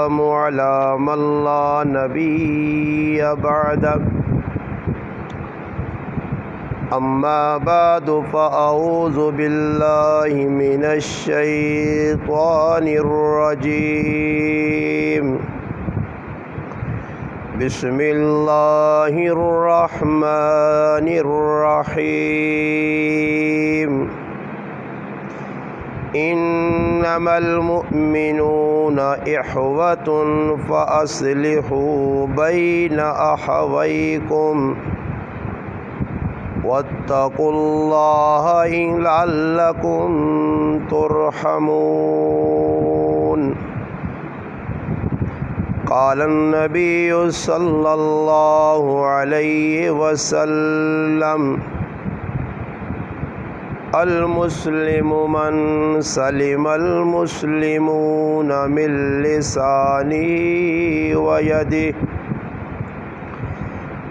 والسلام على من لا نبي بعده أما بعد فأعوذ بالله من الشيطان الرجيم بسم الله الرحمن الرحيم إنما المؤمنون إخوة فأصلحوا بين أخويكم واتقوا الله لعلكم ترحمون قال النبي صلى الله عليه وسلم المسلم من سلم المسلمون من لسانه ويده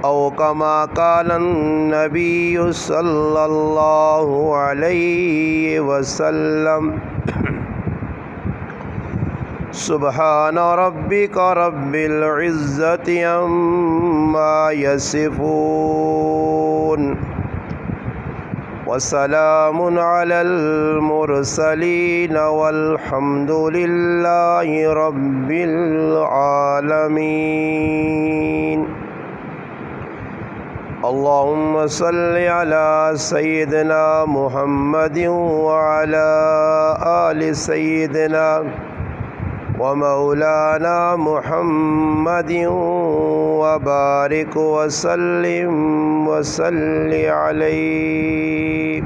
أو كما قال النبي صلى الله عليه وسلم سبحان ربك رب العزة عما يصفون وسلام على المرسلين والحمد لله رب العالمين اللهم صل على سيدنا محمد وعلى آل سيدنا ومولانا محمد وبارك وسلم وصل عليه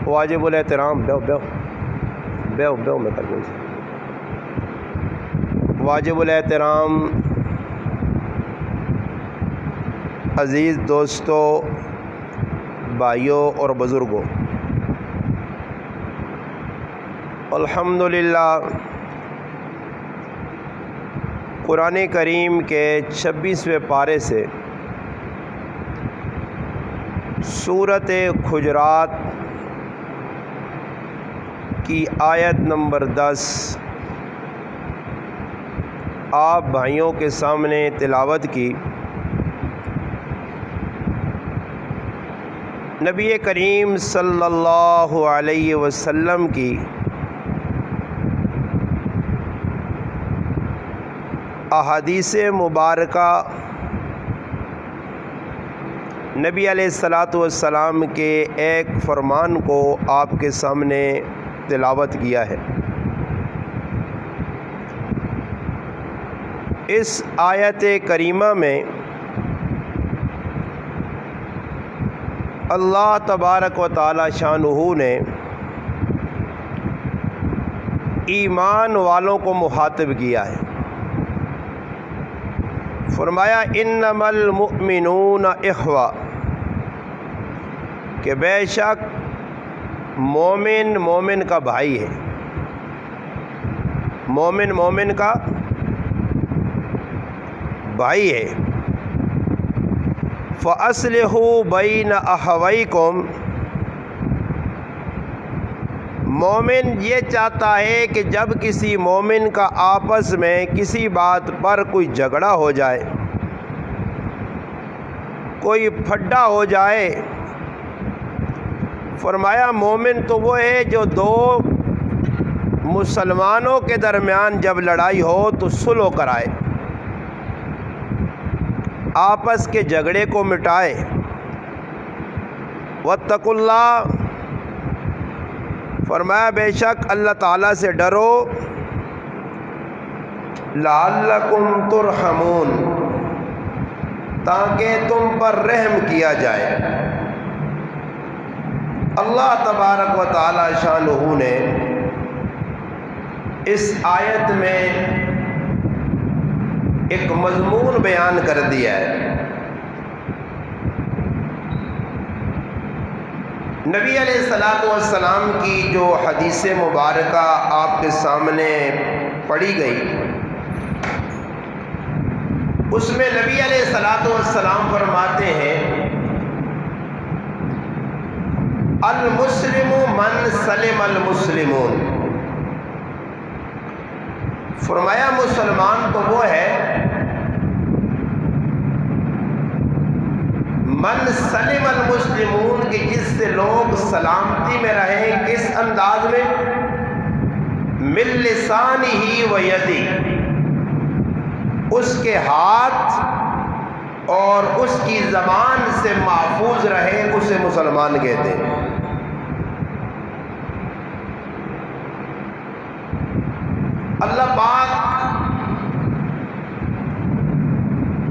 واجب الاحترام واجب الاحترام عزیز دوستوں، بھائیوں اور بزرگوں، الحمدللہ قرآن کریم کے 26ویں پارے سے سورۃ حجرات کی آیت نمبر 10 آپ بھائیوں کے سامنے تلاوت کی۔ نبی کریم صلی اللہ علیہ وسلم کی احادیث مبارکہ، نبی علیہ الصلاۃ والسلام کے ایک فرمان کو آپ کے سامنے تلاوت کیا ہے۔ اس آیت کریمہ میں اللہ تبارک و تعالی شانہ نے ایمان والوں کو مخاطب کیا ہے۔ فرمایا انما المؤمنون اخوہ، کہ بے شک مومن مومن کا بھائی ہے، مومن مومن کا بھائی ہے۔ فَأَصْلِحُوا بَيْنَ أَخَوَيْكُمْ، مومن یہ چاہتا ہے کہ جب کسی مومن کا آپس میں کسی بات پر کوئی جھگڑا ہو جائے، کوئی پھڈا ہو جائے، فرمایا مومن تو وہ ہے جو دو مسلمانوں کے درمیان جب لڑائی ہو تو صلح کرائے، آپس کے جھگڑے کو مٹائے۔ واتقوا اللہ، فرمایا بے شک اللہ تعالیٰ سے ڈرو، لعلکم ترحمون، تاکہ تم پر رحم کیا جائے۔ اللہ تبارک و تعالی شانہ نے اس آیت میں ایک مضمون بیان کر دیا ہے۔ نبی علیہ السلام کی جو حدیث مبارکہ آپ کے سامنے پڑھی گئی، اس میں نبی علیہ السلام فرماتے ہیں المسلم من سلم المسلمون، فرمایا مسلمان تو وہ ہے من سلم المسلمون کہ جس سے لوگ سلامتی میں رہیں. کس انداز میں؟ من لسانہ و یدی، اس کے ہاتھ اور اس کی زبان سے محفوظ رہے، اسے مسلمان کہتے ہیں. اللہ پاک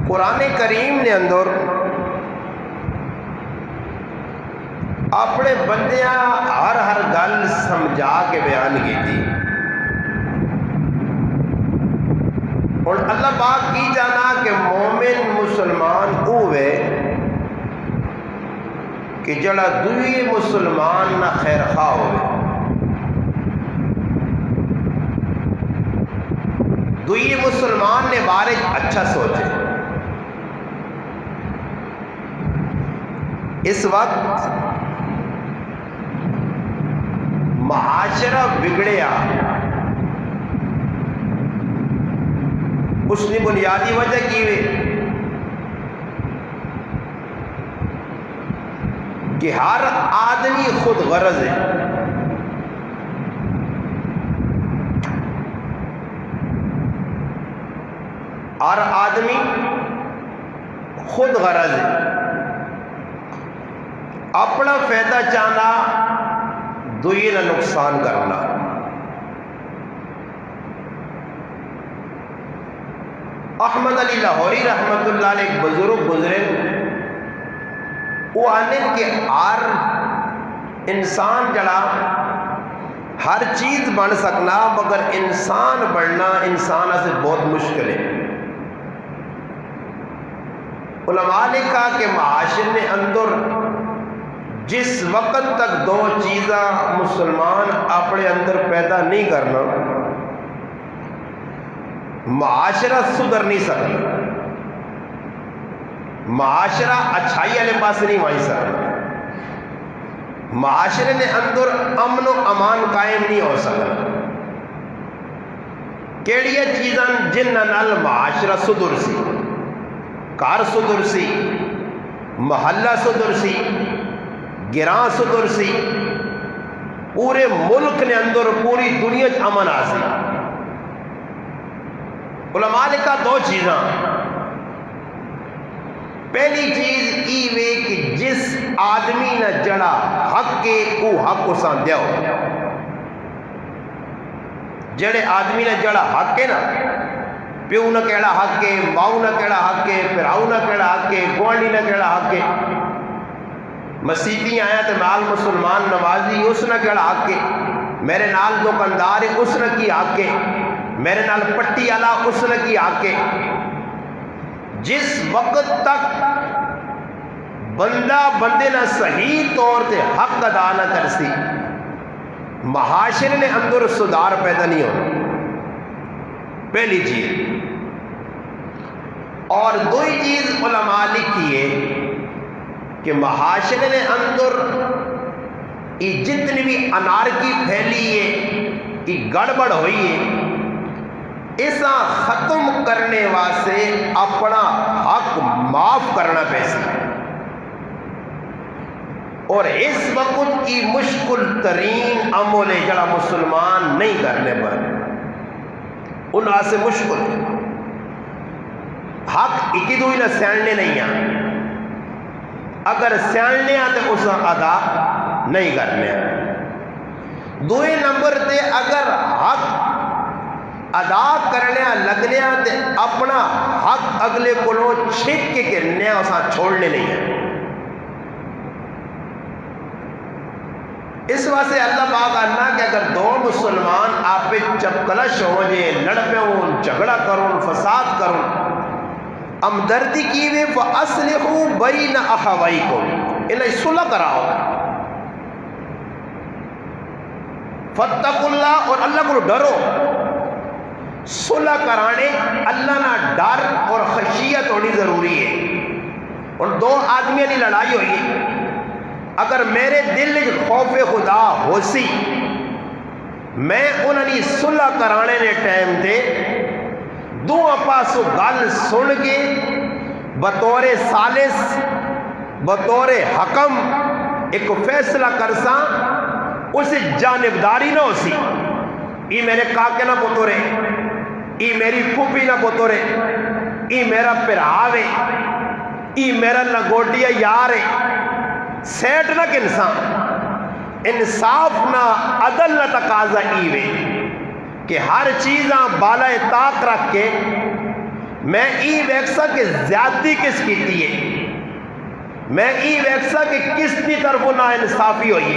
قرآن کریم نے اندر اپنے بندیاں ہر گل سمجھا کے بیان کی تھی. اور اللہ پاک کی جانا کہ مومن مسلمان ہوئے کہ جڑا دوئی مسلمان نہ خیر خواہ ہوئے. دوئی مسلمان نے بارے اچھا سوچے. اس وقت معاشرہ بگڑیا، اس نے بنیادی وجہ کی ہوئی کہ ہر آدمی خود غرض ہے. ہر آدمی خود غرض ہے، اپنا فائدہ چاہنا، دوئی نہ نقصان کرنا. احمد علی لاہوری رحمت اللہ علیہ ایک بزرگ گزرے، وہ آنے کہ ہر انسان جڑا ہر چیز بن سکنا، مگر انسان بننا انسان سے بہت مشکل ہے. علماء نے کہا کہ معاشرے اندر جس وقت تک دو چیزاں مسلمان اپنے اندر پیدا نہیں کرنا، معاشرہ سدھر نہیں سکتا، معاشرہ اچھائی والے پاس نہیں وائیں سکتا، معاشرے نے اندر امن و امان قائم نہیں ہو سکتا. کیڑیاں چیزاں جن نال معاشرہ سدھر سی، گھر سدھر سی، محلہ سدھر سی، گراں سدھر سی، پورے ملک نے اندر پوری دنیا امن آ سی. علماء نے کہا دو چیزاں. پہلی چیز ای وے کہ جس آدمی نہ جڑا حق کے او حق اساں دیو. جڑے آدمی نہ جڑا حق ہے نا، پیو نہ کیڑا حق ہے، ماؤ نہ کیڑا حق ہے، پراؤ نہ کیڑا حق ہے، گوانڈی نہ کیڑا حق ہے، مسیتی آیا تو نال مسلمان نمازی اس نہ کیڑا حق ہے، میرے نال دکاندار ہے اس نہ کی حق ہے، میرے نال پٹی والا اس نہ کی حق ہے. جس وقت تک بندہ بندے نہ صحیح طور تے حق ادا نہ کرسی، معاشرے نے اندر سدھار پیدا نہیں ہونا. پہلی چیز. اور دوئی چیز علماء لکھی ہے کہ معاشرے نے اندر یہ جتنی بھی انارکی پھیلی ہے، یہ گڑبڑ ہوئی ہے، اسا ختم کرنے واسطے اپنا حق معاف کرنا پیسی. اور اس وقت کی مشکل ترین عمل ہے جڑا مسلمان نہیں کرنے پر انہاں سے مشکل ہے. حق ایک دوئی نہ سیانے نہیں ہیں، اگر سیانے ہیں تو اس ادا نہیں کرنے. دوئے نمبر تے اگر حق ادا کرنے لگنے تے اپنا حق اگلے کولوں چھک کے کرنے اساں چھوڑنے نہیں ہیں. اس واسطے اللہ پاک کہنا کہ اگر دو مسلمان آپ پہ چپکلش ہو جے، لڑ پہ ہوں، جھگڑا کروں، فساد کروں، ہمدردی کی وے فاصلحوا بین اخویکم، انہیں صلح کراؤ. فاتقوا اللہ، اور اللہ کو ڈرو. صلح کرانے اللہ نہ ڈر اور خشیت ہونی ضروری ہے. اور دو آدمیوں کی لڑائی ہوئی ہے، اگر میرے دل میں خوف خدا ہو سی میں انہوں صلح کرانے نے ٹائم تے دو پاسوں گل سن کے بطور ثالث بطور حکم ایک فیصلہ کرساں، اس جانبداری نہ ہو سی ای میرے کاکے نہ پتورے، ای میری پھوپھی نہ پتورے، ای میرا پراوے، ای میرا لنگوٹیا یار ہے، سیٹ نہ کنساں انصاف نہ عدل نہ تقاضا ایوے کہ ہر چیزاں بالا طاق رکھ کے میں ای ویکسا کہ زیادتی کس کیتی ہے، میں ای ویکسا کہ کس کی طرف نا انصافی ہوئی،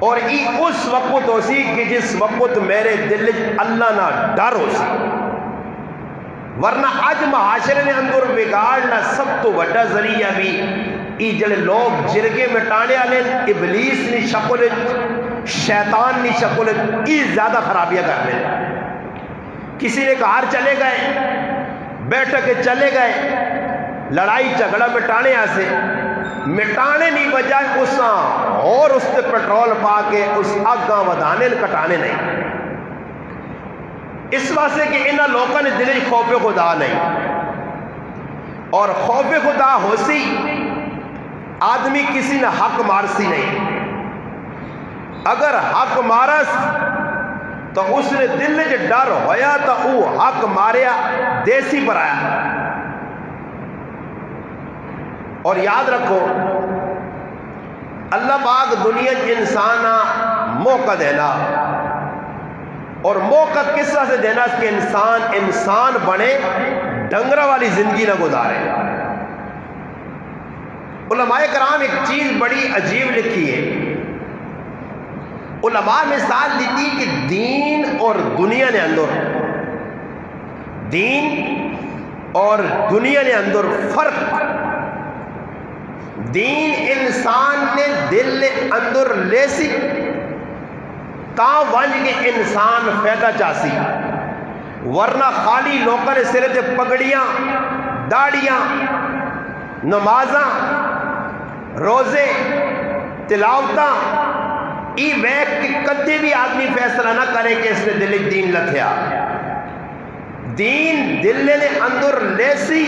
اور ای اس وقت ہو سی کہ جس وقت میرے دل اللہ نہ ڈر ہو سی، ورنہ اج معاشرے نے اندر بگاڑنا سب تو بڑا ذریعہ بھی ای جڑے لوگ جرگے مٹانے والے ابلیس نی شکل شیطان نی شکل ای زیادہ خرابیاں کر رہے، کسی نے گھر چلے گئے بیٹھ کے چلے گئے لڑائی جھگڑا مٹانے آسے، مٹانے نہیں بجائے اساں اور اس تے پیٹرول پا کے اس آگاں ودانے کٹانے نہیں، اس واسطے کہ انہاں لوگوں نے دل خوف خدا نہیں، اور خوف خدا ہو سی آدمی کسی نے حق مارسی نہیں، اگر حق مارس تو اس نے دل جو ڈر ہویا تو وہ حق ماریا دیسی پر آیا، اور یاد رکھو اللہ پاک دنیا انسان موقع دینا، اور موقع کس طرح سے دینا کہ انسان بنے ڈنگرہ والی زندگی نہ گزارے۔ علماء کرام ایک چیز بڑی عجیب لکھی ہے، علماء مثال دیتی کہ دین اور دنیا نے اندر، دین اور دنیا نے اندر فرق، دین انسان نے دل نے اندر لے سی تا ونج کے انسان فائدہ چاسی، ورنہ خالی لوکاں نے سرے تے پگڑیاں داڑیاں نمازاں روزے تلاوتاں ای ویک کے کدے بھی آدمی فیصلہ نہ کرے کہ اس نے دل دین لتھیا، دین دل نے اندر لے سی،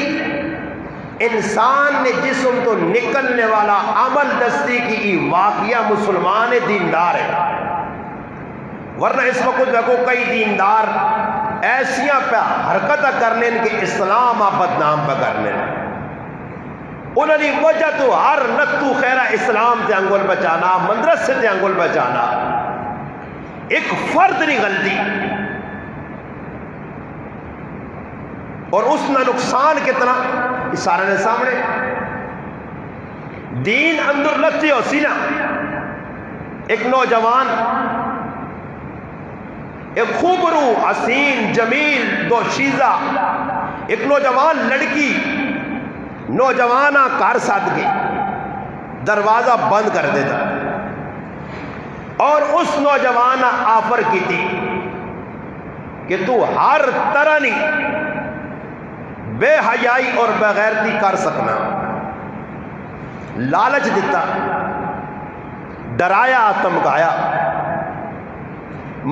انسان نے جسم تو نکلنے والا عمل دستی کی ای واقعہ مسلمان دیندار ہے، ورنہ اس وقت دیکھو کئی دیندار ایسیاں پہ حرکت کرنے کہ اسلام بدنام پہ کرنے، انہوں نے وجہ تو ہر نتو خیرہ اسلام تے انگل بچانا، مدرسے تے انگل بچانا، ایک فرد نہیں غلطی، اور اس نے نقصان کتنا اشارہ نے سامنے، دین اندر لتی ہو سی نا، ایک نوجوان ایک خوبرو حسین جمیل دو شیزہ ایک نوجوان لڑکی نوجوانہ کار ساتھ گئی، دروازہ بند کر دیتا، اور اس نوجوانہ آفر کی تھی کہ تو ہر طرح نہیں بے حیائی اور بغیرتی کر سکنا، لالچ دیتا، ڈرایا دھمکایا،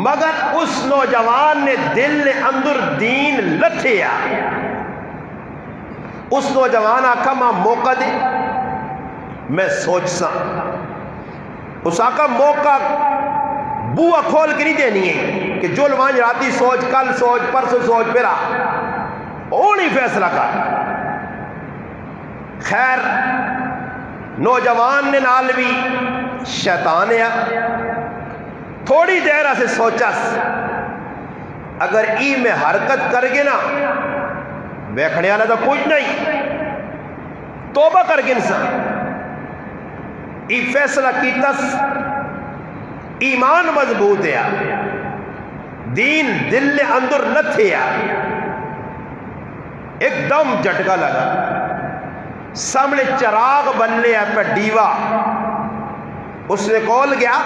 مگر اس نوجوان نے دل نے اندر دین لتھیا، اس نوجوان آکھا ماں موقع دے میں سوچ سا، اس آکھا موقع بوہ کھول کے نہیں دینی ہے کہ جو لوان راتی سوچ کل سوچ پرسو سوچ پھرا اونی فیصلہ کر، خیر نوجوان نے نال بھی شیطان ہے، تھوڑی دیر سے سوچا اگر ای میں حرکت کر گے نا ویکھنے والا تو کچھ نہیں، توبہ کر کے انسان ای فیصلہ کیتا، ایمان مضبوط ہے، دین دل نے اندر لتھیا، ایک دم جھٹکا لگا، سامنے چراغ بن لیا پہ ڈیوا، اس نے کول گیا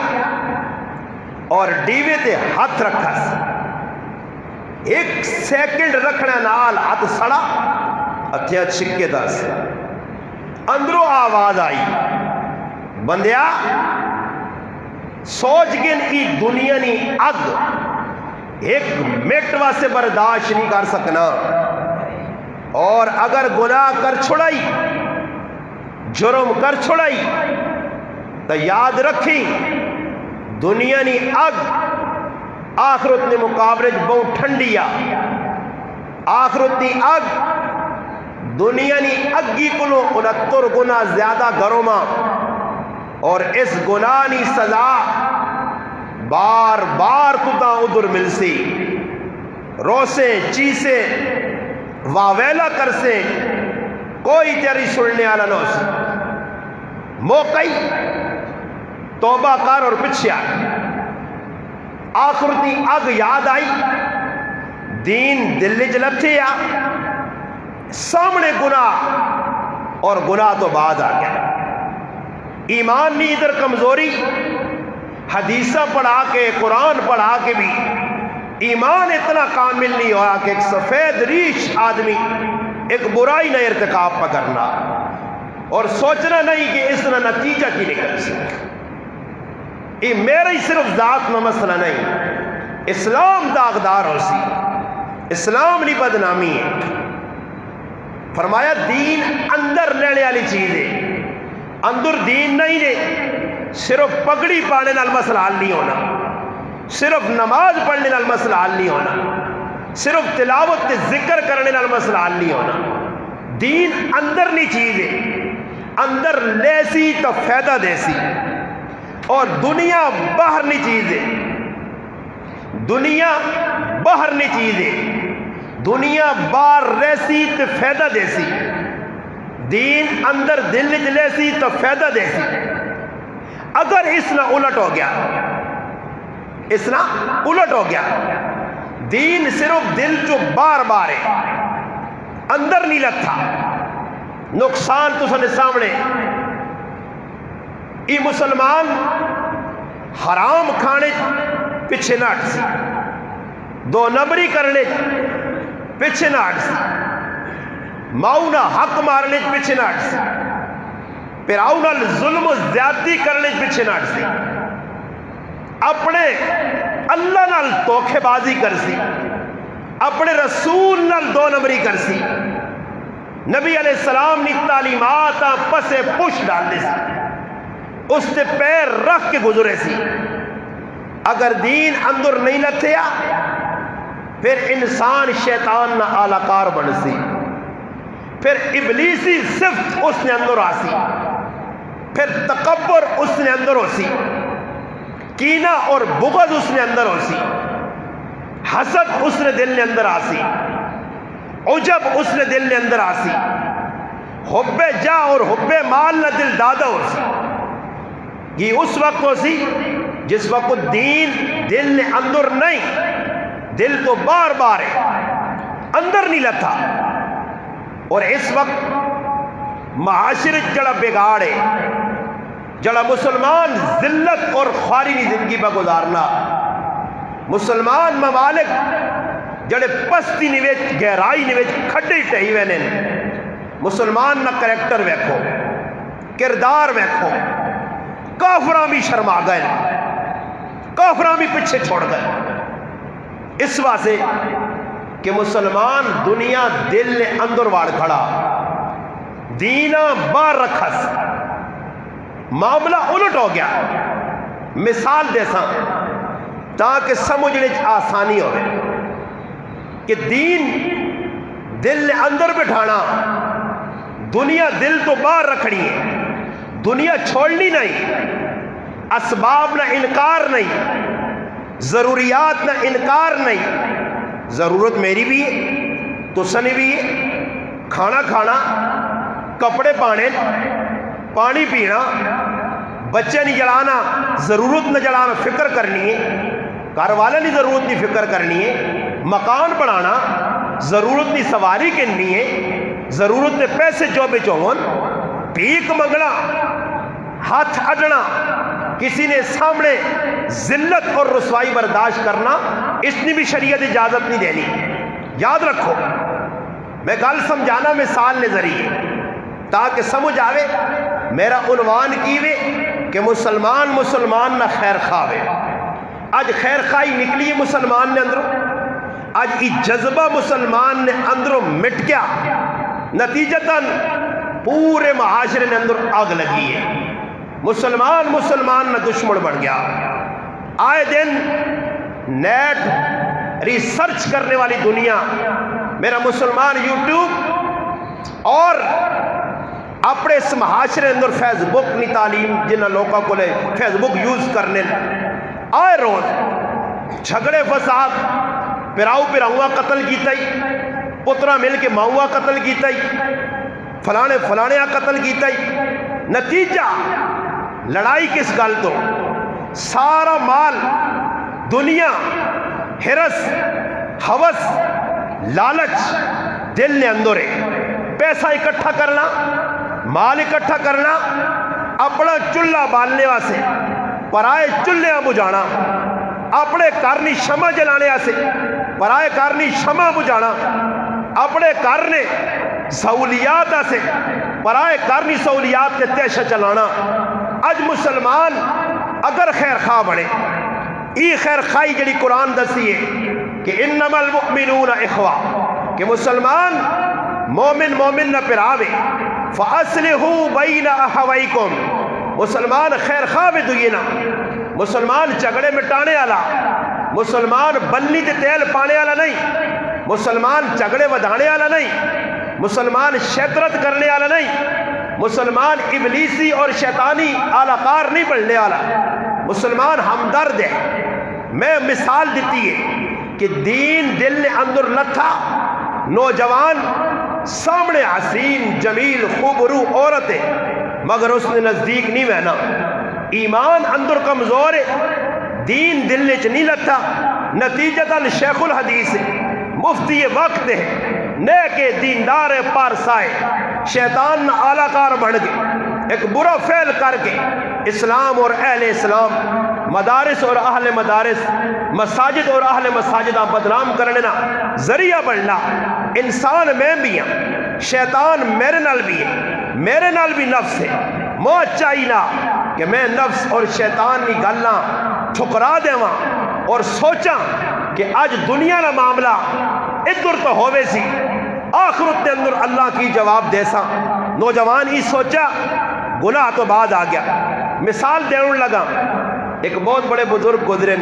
اور ڈیوے تے ہاتھ رکھا، ایک سیکنڈ رکھنا نال ہاتھ سڑا، ہتھیاں چھکے دس، اندروں آواز آئی، بندیا سوچ گن ای دنیا نی اگ ایک منٹ واسطے برداشت نہیں کر سکنا، اور اگر گناہ کر چھڑائی، جرم کر چھڑائی، تو یاد رکھی دنیا نی اگ آخرت نے مقابلے بہت ٹھنڈی آ، آخرت نی اگ دنیا نی اگی کلو 69 گنا زیادہ گرما، اور اس گناہ نی سزا بار بار تُتا ادھر مل سی، روسے چیسے واویلا کر سے کوئی تیری سننے والا نہ سی، موقعی توبہ کر اور پیچھے آ، آخرتی اگ یاد آئی، دین دل جلتے آ، سامنے گناہ اور گناہ تو بعد آ گیا، ایمان نہیں ادھر کمزوری، حدیثہ پڑھا کے قرآن پڑھا کے بھی ایمان اتنا کامل نہیں ہوا کہ ایک سفید ریش آدمی ایک برائی نہ ارتکاب پکڑنا اور سوچنا نہیں کہ اس نہ نتیجہ کی نکل سکے، یہ میرے صرف ذات میں مسئلہ نہیں، اسلام داغدار ہو سی، اسلام نہیں بدنامی ہے، فرمایا دین اندر لینے والی چیز ہے، اندر دین نہیں ہے، صرف پگڑی پانے نال مسئلہ حل نہیں ہونا، صرف نماز پڑھنے نال مسئلہ حل نہیں ہونا، صرف تلاوت تے ذکر کرنے نال مسئلہ حل نہیں ہونا، دین اندر نہیں چیز ہے، اندر لیسی تو فائدہ دیسی، اور دنیا باہر نہیں چیز ہے، دنیا باہر نہیں چیز ہے، دنیا باہر ریسی تو فائدہ دیسی، دین اندر دل لیسی تو فائدہ دیسی، اگر اس نہ الٹ ہو گیا، اس نہ الٹ ہو گیا، دین صرف دل جو بار بار ہے اندر نہیں لگتا، نقصان تو سنے سامنے، ای مسلمان حرام کھانے پیچھے نہ ہٹ سی، دو نمبری کرنے پیچھے نہ ہٹ سی، ماؤنا حق مارنے پیچھے نہ ہٹ سی، پھراؤنا ظلم و زیادتی کرنے پیچھے نہ ہٹ سی، اپنے اللہ نال دھوکے بازی کر سی، اپنے رسول نال دو نمبری کر سی، نبی علیہ السلام نے تعلیمات پسے پش ڈال دی سی، اس تے پیر رکھ کے گزرے سی، اگر دین اندر نہیں لتھیا پھر انسان شیطان نہ آلاکار بن سی، پھر ابلیسی صفت اس نے اندر آسی، پھر تکبر اس نے اندر ہو سی، کینہ اور بغض اس نے اندر ہو سی، حسد اس نے دل نے اندر آسی، عجب اس نے دل نے اندر آسی، حب جا اور حب مال نہ دل دادا ہو سی، یہ اس وقت ہو سی جس وقت دین دل نے اندر نہیں، دل تو بار بار ہے اندر نہیں لتا، اور اس وقت معاشرت جڑا بگاڑ ہے، جڑا مسلمان ذلت اور خواری کی زندگی پہ گزارنا، مسلمان ممالک جڑے پستی نویچ گہرائی نویچ کھڈے ٹہی وینے، مسلمان نہ کریکٹر ویکھو، کردار ویکھو، کافراں بھی شرما گئے، کافراں بھی پیچھے چھوڑ گئے، اس واسطے کہ مسلمان دنیا دل نے اندر واڑ کھڑا، دینا باہر رکھس، معاملہ الٹ ہو گیا، مثال دے ساں تاکہ سمجھنے آسانی ہوئے کہ دین دل نے اندر بٹھانا، دنیا دل تو باہر رکھنی ہے، دنیا چھوڑنی نہیں، اسباب نہ انکار نہیں، ضروریات نہ انکار نہیں، ضرورت میری بھی ہے تو سنی بھی ہے، کھانا کھانا، کپڑے پانے، پانی پینا، بچے نہیں جلانا، ضرورت نہ جلانا فکر کرنی ہے، گھر والے نہیں ضرورت نہیں فکر کرنی ہے، مکان بنانا، ضرورت نہیں سواری کرنی ہے، ضرورت نے پیسے چوبے چون، بھیک منگنا، ہاتھ اڈنا، کسی نے سامنے ذلت اور رسوائی برداشت کرنا، اس نے بھی شریعت اجازت نہیں دینی، یاد رکھو، میں گل سمجھانا مثال نے ذریعے تاکہ سمجھ آوے، میرا عنوان کیوے کہ مسلمان نہ خیر خواہ اج خیر خواہی نکلی ہے مسلمان نے اندروں اج ای جذبہ مسلمان نے اندروں مٹ گیا نتیجتاً پورے معاشرے نے اندر آگ لگی ہے مسلمان نہ دشمن بن گیا آئے دن نیٹ ریسرچ کرنے والی دنیا میرا مسلمان یوٹیوب اور اپنے اس معاشرے اندر فیس بک نی تعلیم جنہ لوگوں کو لے فیس بک یوز کرنے آئے روز جھگڑے فساد پراؤں قتل کیتا ہی پترا مل کے ماؤں قتل کیتا ہی فلانے قتل کیتا ہی نتیجہ لڑائی کس گل تو سارا مال دنیا ہرس ہوس لالچ دل نے اندر ہے پیسہ اکٹھا کرنا مال اکٹھا کرنا اپنا چولہا بالنے واسے پرائے چولہا بجھانا اپنے کارنی شمع جلانے واسے پرائے کارنی شمع بجھانا اپنے کارنے سہولیات سے پرائے کارنی سہولیات کے تیشہ چلانا اج مسلمان اگر خیر خواہ بڑھے ای خیر خواہی جڑی قرآن دسی ہے کہ انما المؤمنون اخوہ کہ مسلمان مومن نہ پراوے فاصلحوا بین اخویکم مسلمان خیر خواہ بھی دوئے نا مسلمان جھگڑے مٹانے والا مسلمان بنی تے تیل پانے والا نہیں مسلمان جھگڑے ودھانے والا نہیں مسلمان شیطرت کرنے والا نہیں مسلمان ابلیسی اور شیطانی اعلی کار نہیں بننے والا مسلمان ہمدرد ہے میں مثال دیتی ہے کہ دین دل نے اندر لتھا نوجوان سامنے حسین جمیل خوبرو عورت ہے مگر اس نے نزدیک نہیں بہنا ایمان اندر کمزور ہے دین دل نے نہیں لتھا نتیجتاً شیخ الحدیث مفتی وقت ہے نیک دیندار پارسائے شیطان اعلیٰ کار بن گئے ایک برا فعل کر کے اسلام اور اہل اسلام مدارس اور اہل مدارس مساجد اور اہل مساجد بدنام کرنے نا ذریعہ بننا انسان میں بھی ہوں شیطان میرے نال بھی ہے میرے نال بھی نفس ہے مو چاہینا کہ میں نفس اور شیطان کی گلاں ٹھکرا دیواں اور سوچاں کہ آج دنیا کا معاملہ ادھر تو ہوئے سی آخرت کے اندر اللہ کی جواب دے سا نوجوان ہی سوچا گناہ تو بعد آ گیا مثال دینے لگا ایک بہت بڑے بزرگ گزرے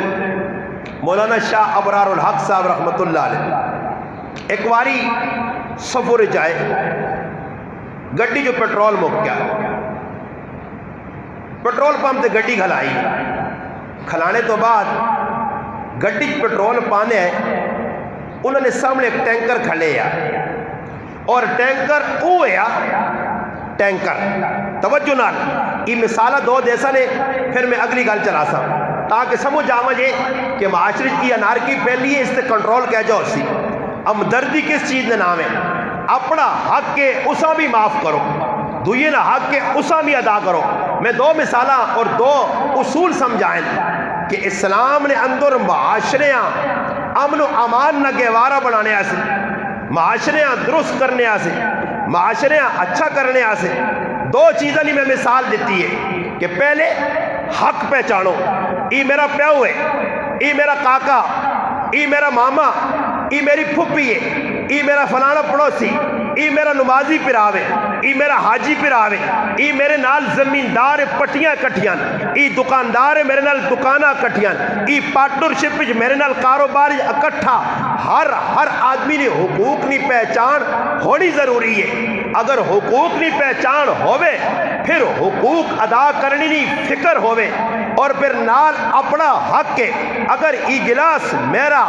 مولانا شاہ ابرار الحق صاحب رحمت اللہ علیہ ایک واری سفر جائے گڈی جو پیٹرول مک گیا پیٹرول پمپ تے گڈی کھلائی کھلانے تو بعد گڈی پیٹرول پانے ہے انہوں نے سامنے ایک ٹینکر کھلے یا اور ٹینکر او ہے ٹینکر توجہ نال یہ مثالہ دو دیسا نے پھر میں اگلی گل چلا سا تاکہ سمجھ آواں جے کہ معاشرے کی انارکی پھیلی ہے اس سے کنٹرول کہہ جاؤ سی ہمدردی کس چیز نے نام ہے اپنا حق کے اسا بھی معاف کرو دوئے نہ حق کے اسا بھی ادا کرو میں دو مثالہ اور دو اصول سمجھائیں کہ اسلام نے اندر معاشرے امن و امان نہ گہوارہ بنانے آسے معاشرے درست کرنے آسے معاشرے اچھا کرنے آسے دو چیزیں نہیں میں مثال دیتی ہے کہ پہلے حق پہچانو ای میرا پیو ہے ای میرا کاکا ای میرا ماما ای میری پھپھی ہے ای میرا فلانا پڑوسی ای میرا نمازی پراوے ای میرا حاجی پراوے ای میرے نال زمیندار پٹیاں کٹیاں ای دکاندار میرے نال دکانہ کٹیاں ای پارٹنرشپ میرے نال کاروبار اکٹھا ہر آدمی نے حقوق نہیں پہچان ہونی ضروری ہے اگر حقوق نہیں پہچان ہوئے پھر حقوق ادا کرنی نہیں فکر ہوئے اور پھر نال اپنا حق کے اگر ای گلاس میرا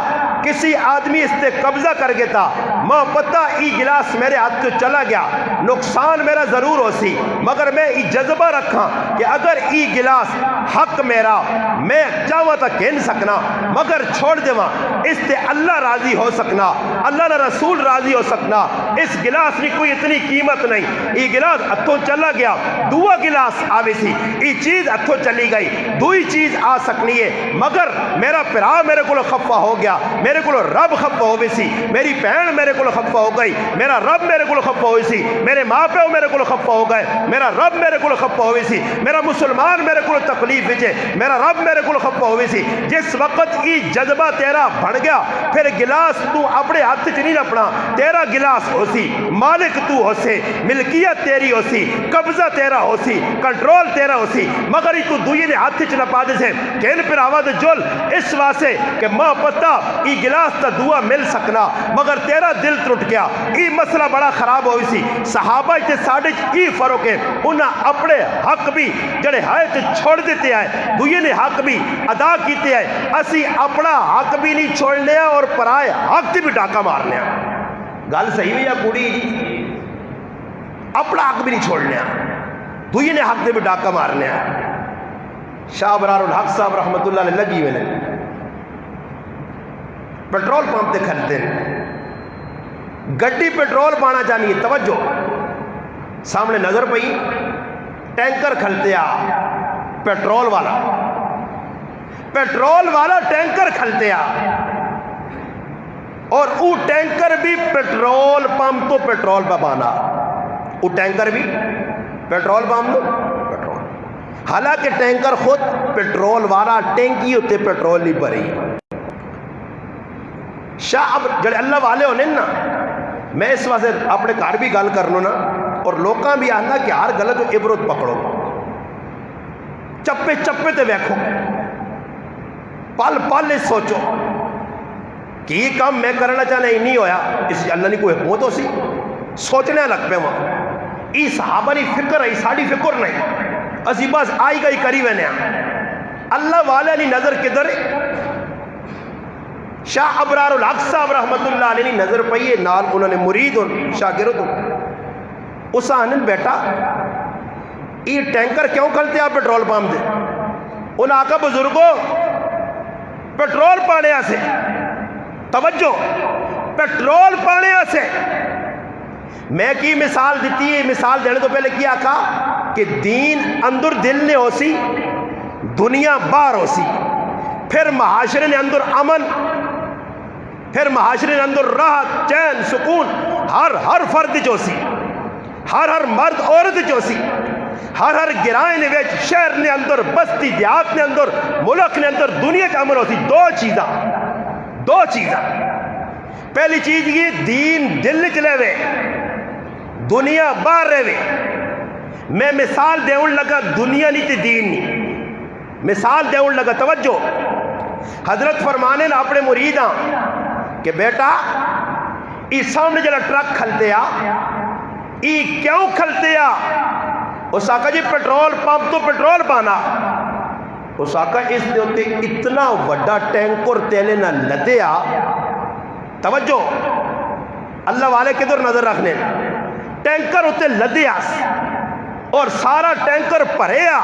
کسی آدمی اس سے قبضہ کر گیا تھا ماں پتہ ای گلاس میرے ہاتھ کو چلا گیا نقصان میرا ضرور ہو سی مگر میں ای جذبہ رکھا کہ اگر ای گلاس حق میرا میں چاہوں تک کہن سکنا مگر چھوڑ دیواں اس سے اللہ راضی ہو سکنا اللہ نے رسول راضی ہو سکنا اس گلاس کی کوئی اتنی قیمت نہیں، یہ گلاس ہتھوں چلا گیا، دوا گلاس آوے سی، یہ چیز ہتھوں چلی گئی، دوئی چیز آ سکنی ہے، مگر میرا پرا میرے کو خفا ہو گیا، میرے کو رب خفا ہوئے سی، میری بہن میرے کو خفا ہو گئی، میرا رب میرے کو خفا ہوئی سی، میرے ماں پیو میرے کو خفا ہو گئے، میرا رب میرے کو خفا ہوئی سی، میرا مسلمان میرے کو تکلیف وچے، میرا رب میرے کو خفا ہوئی سی۔ جس وقت یہ جذبہ تیرا بڑھ گیا، پھر گلاس تو اپنے ہاتھ چ نہیں رکھنا، تیرا گلاس ہو سی، مالک تو ہو سے، ملکیت تیری ہو سی، قبضہ تیرا ہو سی، کنٹرول تیرا ہو سی، مگر تو دوئی نے ہاتھ چ نہ پا دے سے کہن پر آواز جل اس واسے کہ ماں پتہ ای گلاس تا دعا مل سکنا، مگر تیرا دل ٹوٹ گیا، ای مسئلہ بڑا خراب ہوئی سی۔ صحابہ تے ساڑھے ای فرق ہے، انہاں اپنے حق بھی جڑے ہائے تے چھوڑ دیتے آئے، دوئی نے حق بھی ادا کیتے آئے، اسی اپنا حق بھی نہیں چھوڑنے اور پرائے حق تے بھی ڈاکہ مارنے۔ گل صحیح ہوئی یا کوڑی جی؟ اپنا حق بھی نہیں چھوڑنے، دوئی نے حق تے بھی ڈاکہ مارنے۔ شاہ ابرار الحق صاحب رحمت اللہ علیہ لگی ہوئے پیٹرول پمپ تے کھلتے ہیں، گڈی پیٹرول پانا چاہیے، توجہ سامنے نظر پئی ٹینکر کھلتے آ پیٹرول والا ٹینکر کھلتے آ، اور وہ ٹینکر بھی پیٹرول پمپ تو پیٹرول پہ پانا، وہ ٹینکر بھی پیٹرول پمپ تو پیٹرول، حالانکہ ٹینکر خود پیٹرول والا ٹینکی ہوتے پیٹرول نہیں بھری۔ شاہ اب جڑے اللہ والے ہونے نا، میں اس واسے اپنے گھر بھی گل کرنو نا، اور لوکاں بھی آنا کہ ہر گل تو عبرت پکڑو، چپے چپے تے ویکھو، پل پل اس سوچو کہ یہ کام میں کرنا چاہنا ہی نہیں ہویا، اس اللہ نے کوئی حکمت ہو سی، سوچنے لگ پہ وہاں ای صحابہ نہیں فکر ہے، ساڑی فکر نہیں، اسی بس آئی گئی کری وینے اللہ والے نہیں نظر کدھر۔ شاہ ابرار الحق صاحب رحمت اللہ علیہ نظر پئیے، نال انہوں نے مرید اور شاگرد اس آنن بیٹا یہ ٹینکر کیوں کھلتے آپ پیٹرول پمپ دے؟ انہوں آقا بزرگوں پیٹرول پانے سے، توجہ پیٹرول پانے سے، میں کی مثال دیتی ہے، مثال دینے تو پہلے کیا کہا کہ دین اندر دل نے ہو سی، دنیا باہر ہو سی، پھر معاشرے نے اندر امن، پھر معاشرے نے اندر راحت چین سکون، ہر فرد جو سی، ہر مرد عورت جو سی، ہر گرائیں نے ویچ شہر نے اندر، بستی دیہات نے اندر، ملک نے اندر، دنیا کے امن ہو سی۔ دو چیزاں، پہلی چیز یہ دین دل چلے وے، دنیا باہر رہے وے۔ میں مثال دیون لگا دنیا نہیں تے دین نہیں، مثال دیون لگا، توجہ حضرت فرمانے نا اپنے مریداں کہ بیٹا ای سامنے جڑا ٹرک کھلتے آ، ای کیوں کھلتے آ؟ اس آقا جی پیٹرول پمپ تو پیٹرول پانا، اس آقا اس دے ہوتے اتنا وڈا ٹینکر تیلے نہ لدے آ، توجہ اللہ والے کدھر نظر رکھنے، ٹینکر ہوتے لدے آ اور سارا ٹینکر پرے آ،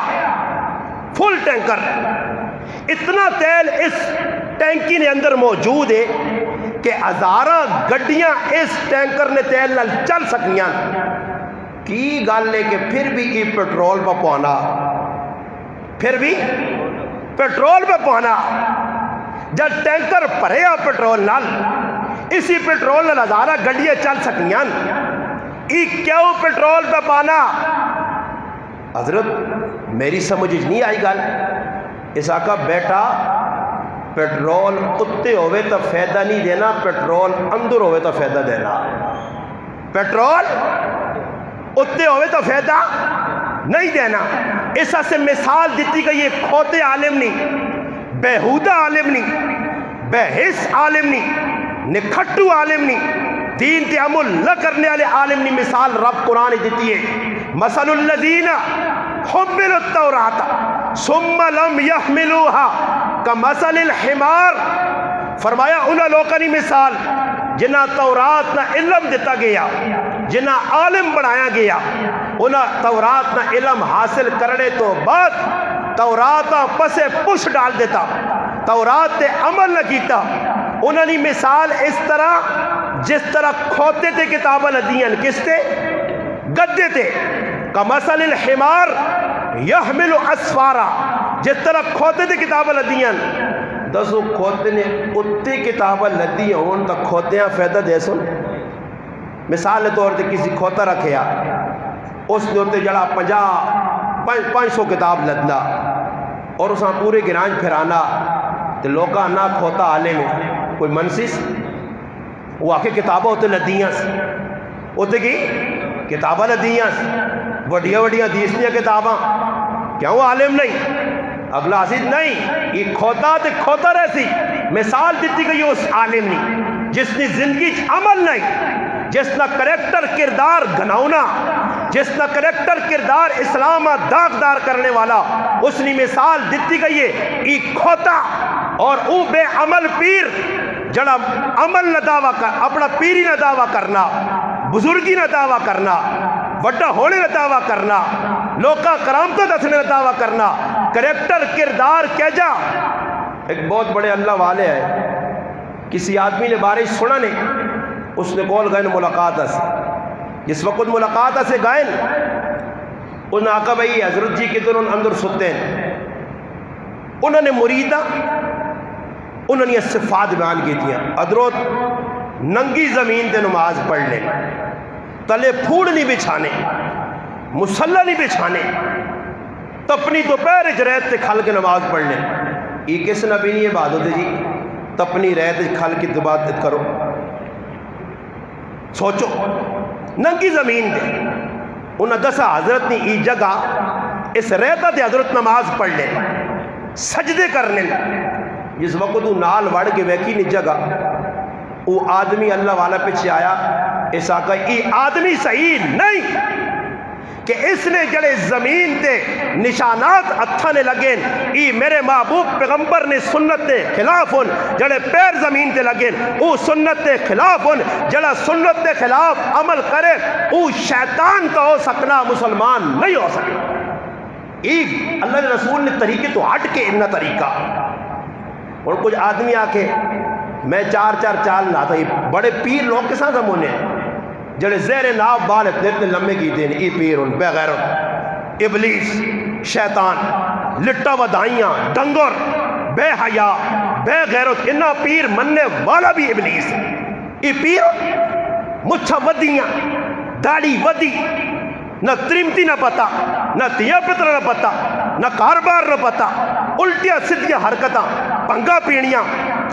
فل ٹینکر، اتنا تیل اس ٹینکی نے اندر موجود ہے کہ ہزاراں گڈیاں اس ٹینکر نے تیل نال چل سکنیاں، کی گل ہے کہ پھر بھی یہ پیٹرول پہ پوانا، پھر بھی پیٹرول پہ پوانا، جب ٹینکر بھرے آ پیٹرول نال، اسی پیٹرول نال ہزارہ گڈیاں چل سکنیاں، یہ کیوں پیٹرول پہ پانا؟ حضرت میری سمجھ نہیں آئی گل، اس آقا بیٹا پیٹرول اتتے ہوئے تو فائدہ نہیں دینا، پیٹرول اندر ہوئے تو فائدہ دینا، پیٹرول اتنے ہوئے تو فائدہ نہیں دینا۔ اس سے مثال دیتی کہ یہ کھوتے عالم نہیں، بےہودہ عالم نہیں، بے حس عالم نہیں، نکھٹو عالم نہیں، دین تے عمل نہ کرنے والے عالم نہیں، مثال رب قرآن دیتی ہے، مثل الذین حملوا التوراۃ ثم لم يحملوها کمثل الحمار، فرمایا انہاں لوگوں کی مثال جنہ تورات نہ علم دیتا گیا، جنہ عالم بنایا گیا، انہاں تورات نہ علم حاصل کرنے تو بعد توراتا پسے پش ڈال دیتا، تورات تے عمل نہ کیتا، انہاں نے مثال اس طرح جس طرح کھوتے تھے کتاب لدین، کس تھے؟ گدے تھے. کمثل الحمار یحمل اسفارا، جس طرح کھوتے تھے کتاب لدین. دسو کھوتے نے اتنے کتاب لدی ہون تو کھوتیاں فائدہ دے سن. مثال کے طور پر کسی کھوتا رکھیا، اس نے اتنے جڑا 500 کتاب لدنا اور اساں پورے گرانج پھرانا تو لوگاں نہ کھوتا عالم میں کوئی منسس وہ آکے کتابیں اتنے لدیاں سی، اتنے کی کتابیں لدیاں سی، وڈیاں وڈیاں دیسنیاں کتاباں، کیا وہ عالم نہیں؟ اگلا عزیز نہیں، یہ کھوتا تے کھوتا رہسی. مثال دیتی گئی اس عالم نہیں جس نے زندگی عمل نہیں، جس نہ کریکٹر کردار گناؤنا، جس نہ کریکٹر کردار اسلام داغدار کرنے والا، اس نے مثال دیتی گئی ہے ای کھوتا اور او بے عمل پیر جڑا عمل نہ دعویٰ کر، اپنا پیری نہ دعویٰ کرنا، بزرگی نہ دعویٰ کرنا، وڈا ہونے نہ دعویٰ کرنا، لوکا کرامتوں دسنے نہ دعویٰ کرنا، کریکٹر کردار کہہ جا. ایک بہت بڑے اللہ والے ہیں، کسی آدمی نے بارش سنا نہیں، اس نے کول گئے ملاقات سے. جس وقت ملاقات سے گئے انہوں نے آقا بھائی حضرت جی کدھر اندر ستے ہیں. انہوں نے مریدہ انہوں نے صفات بیان کی تھی. حضرت ننگی زمین تے نماز پڑھ لیں، تلے پھوڑ نہیں بچھانے، مسلح نہیں بچھانے، تپنی دوپہر ریت تے کھل کے نماز پڑھ لیں. یہ کس نبی نے یہ بات ہوتی جی تپنی ریت کھل کی عبادت کرو؟ سوچو ننگی زمین دے انہاں دسا حضرت نے ای جگہ اس ریتا دے حضرت نماز پڑھ لیں، سجدے کرنے. جس وقت وہ نال وڑ کے ویکھی نہیں جگہ، وہ آدمی اللہ والا پیچھے آیا، اس آقا ای آدمی صحیح نہیں کہ اس نے جڑے زمین تے نشانات اتھانے لگیں، ای میرے محبوب پیغمبر نے سنت تے خلاف ہن جڑے پیر زمین تے لگیں، او سنت تے خلاف ہن جڑا سنت تے خلاف عمل کرے او شیطان تو ہو سکنا، مسلمان نہیں ہو سکنا. ای اللہ کے رسول نے طریقے تو ہٹ کے انہا طریقہ. اور کچھ آدمی آکے میں چار چال نہ تھا، بڑے پیر لوگ کے ساتھ ہم ہونے جڑے زیر ناف بال اتنے لمبے کی دین، ای پیر ان بے غیرت، ابلیس، شیطان، لٹا ودائیاں، ڈنگر، بے حیا، بے غیرت، انہا پیر مننے والا بھی ابلیس. ای پیر مچھا ودیاں، داڑی ودی، نہ ترمتی نہ پتا، نہ تیا پتر نہ پتا، نہ کاربار نہ پتا، الٹیاں سدھیاں حرکتاں، پنگا پینیاں،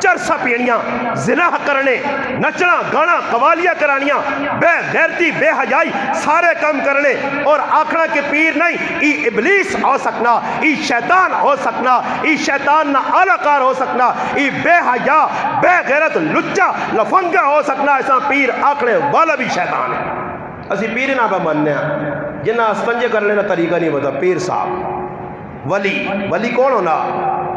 چرسا پینیاں، زنا کرنے، نچنا گانا قوالیاں کرانیاں، بے غیرتی بے حیائی سارے کام کرنے اور آکھنا کے پیر نہیں، ای ابلیس ہو سکنا، ای شیطان ہو سکنا، ای شیطان نہ آلہ کار ہو سکنا، ای بے حیا بے غیرت لچا لفنگا ہو سکنا. ایسا پیر آکھنے والا بھی شیطان ہے. اسی پیر نہ پہ مننے ہیں جنہ استنجے کرنے کا طریقہ نہیں بتا. پیر صاحب ولی کون ہونا؟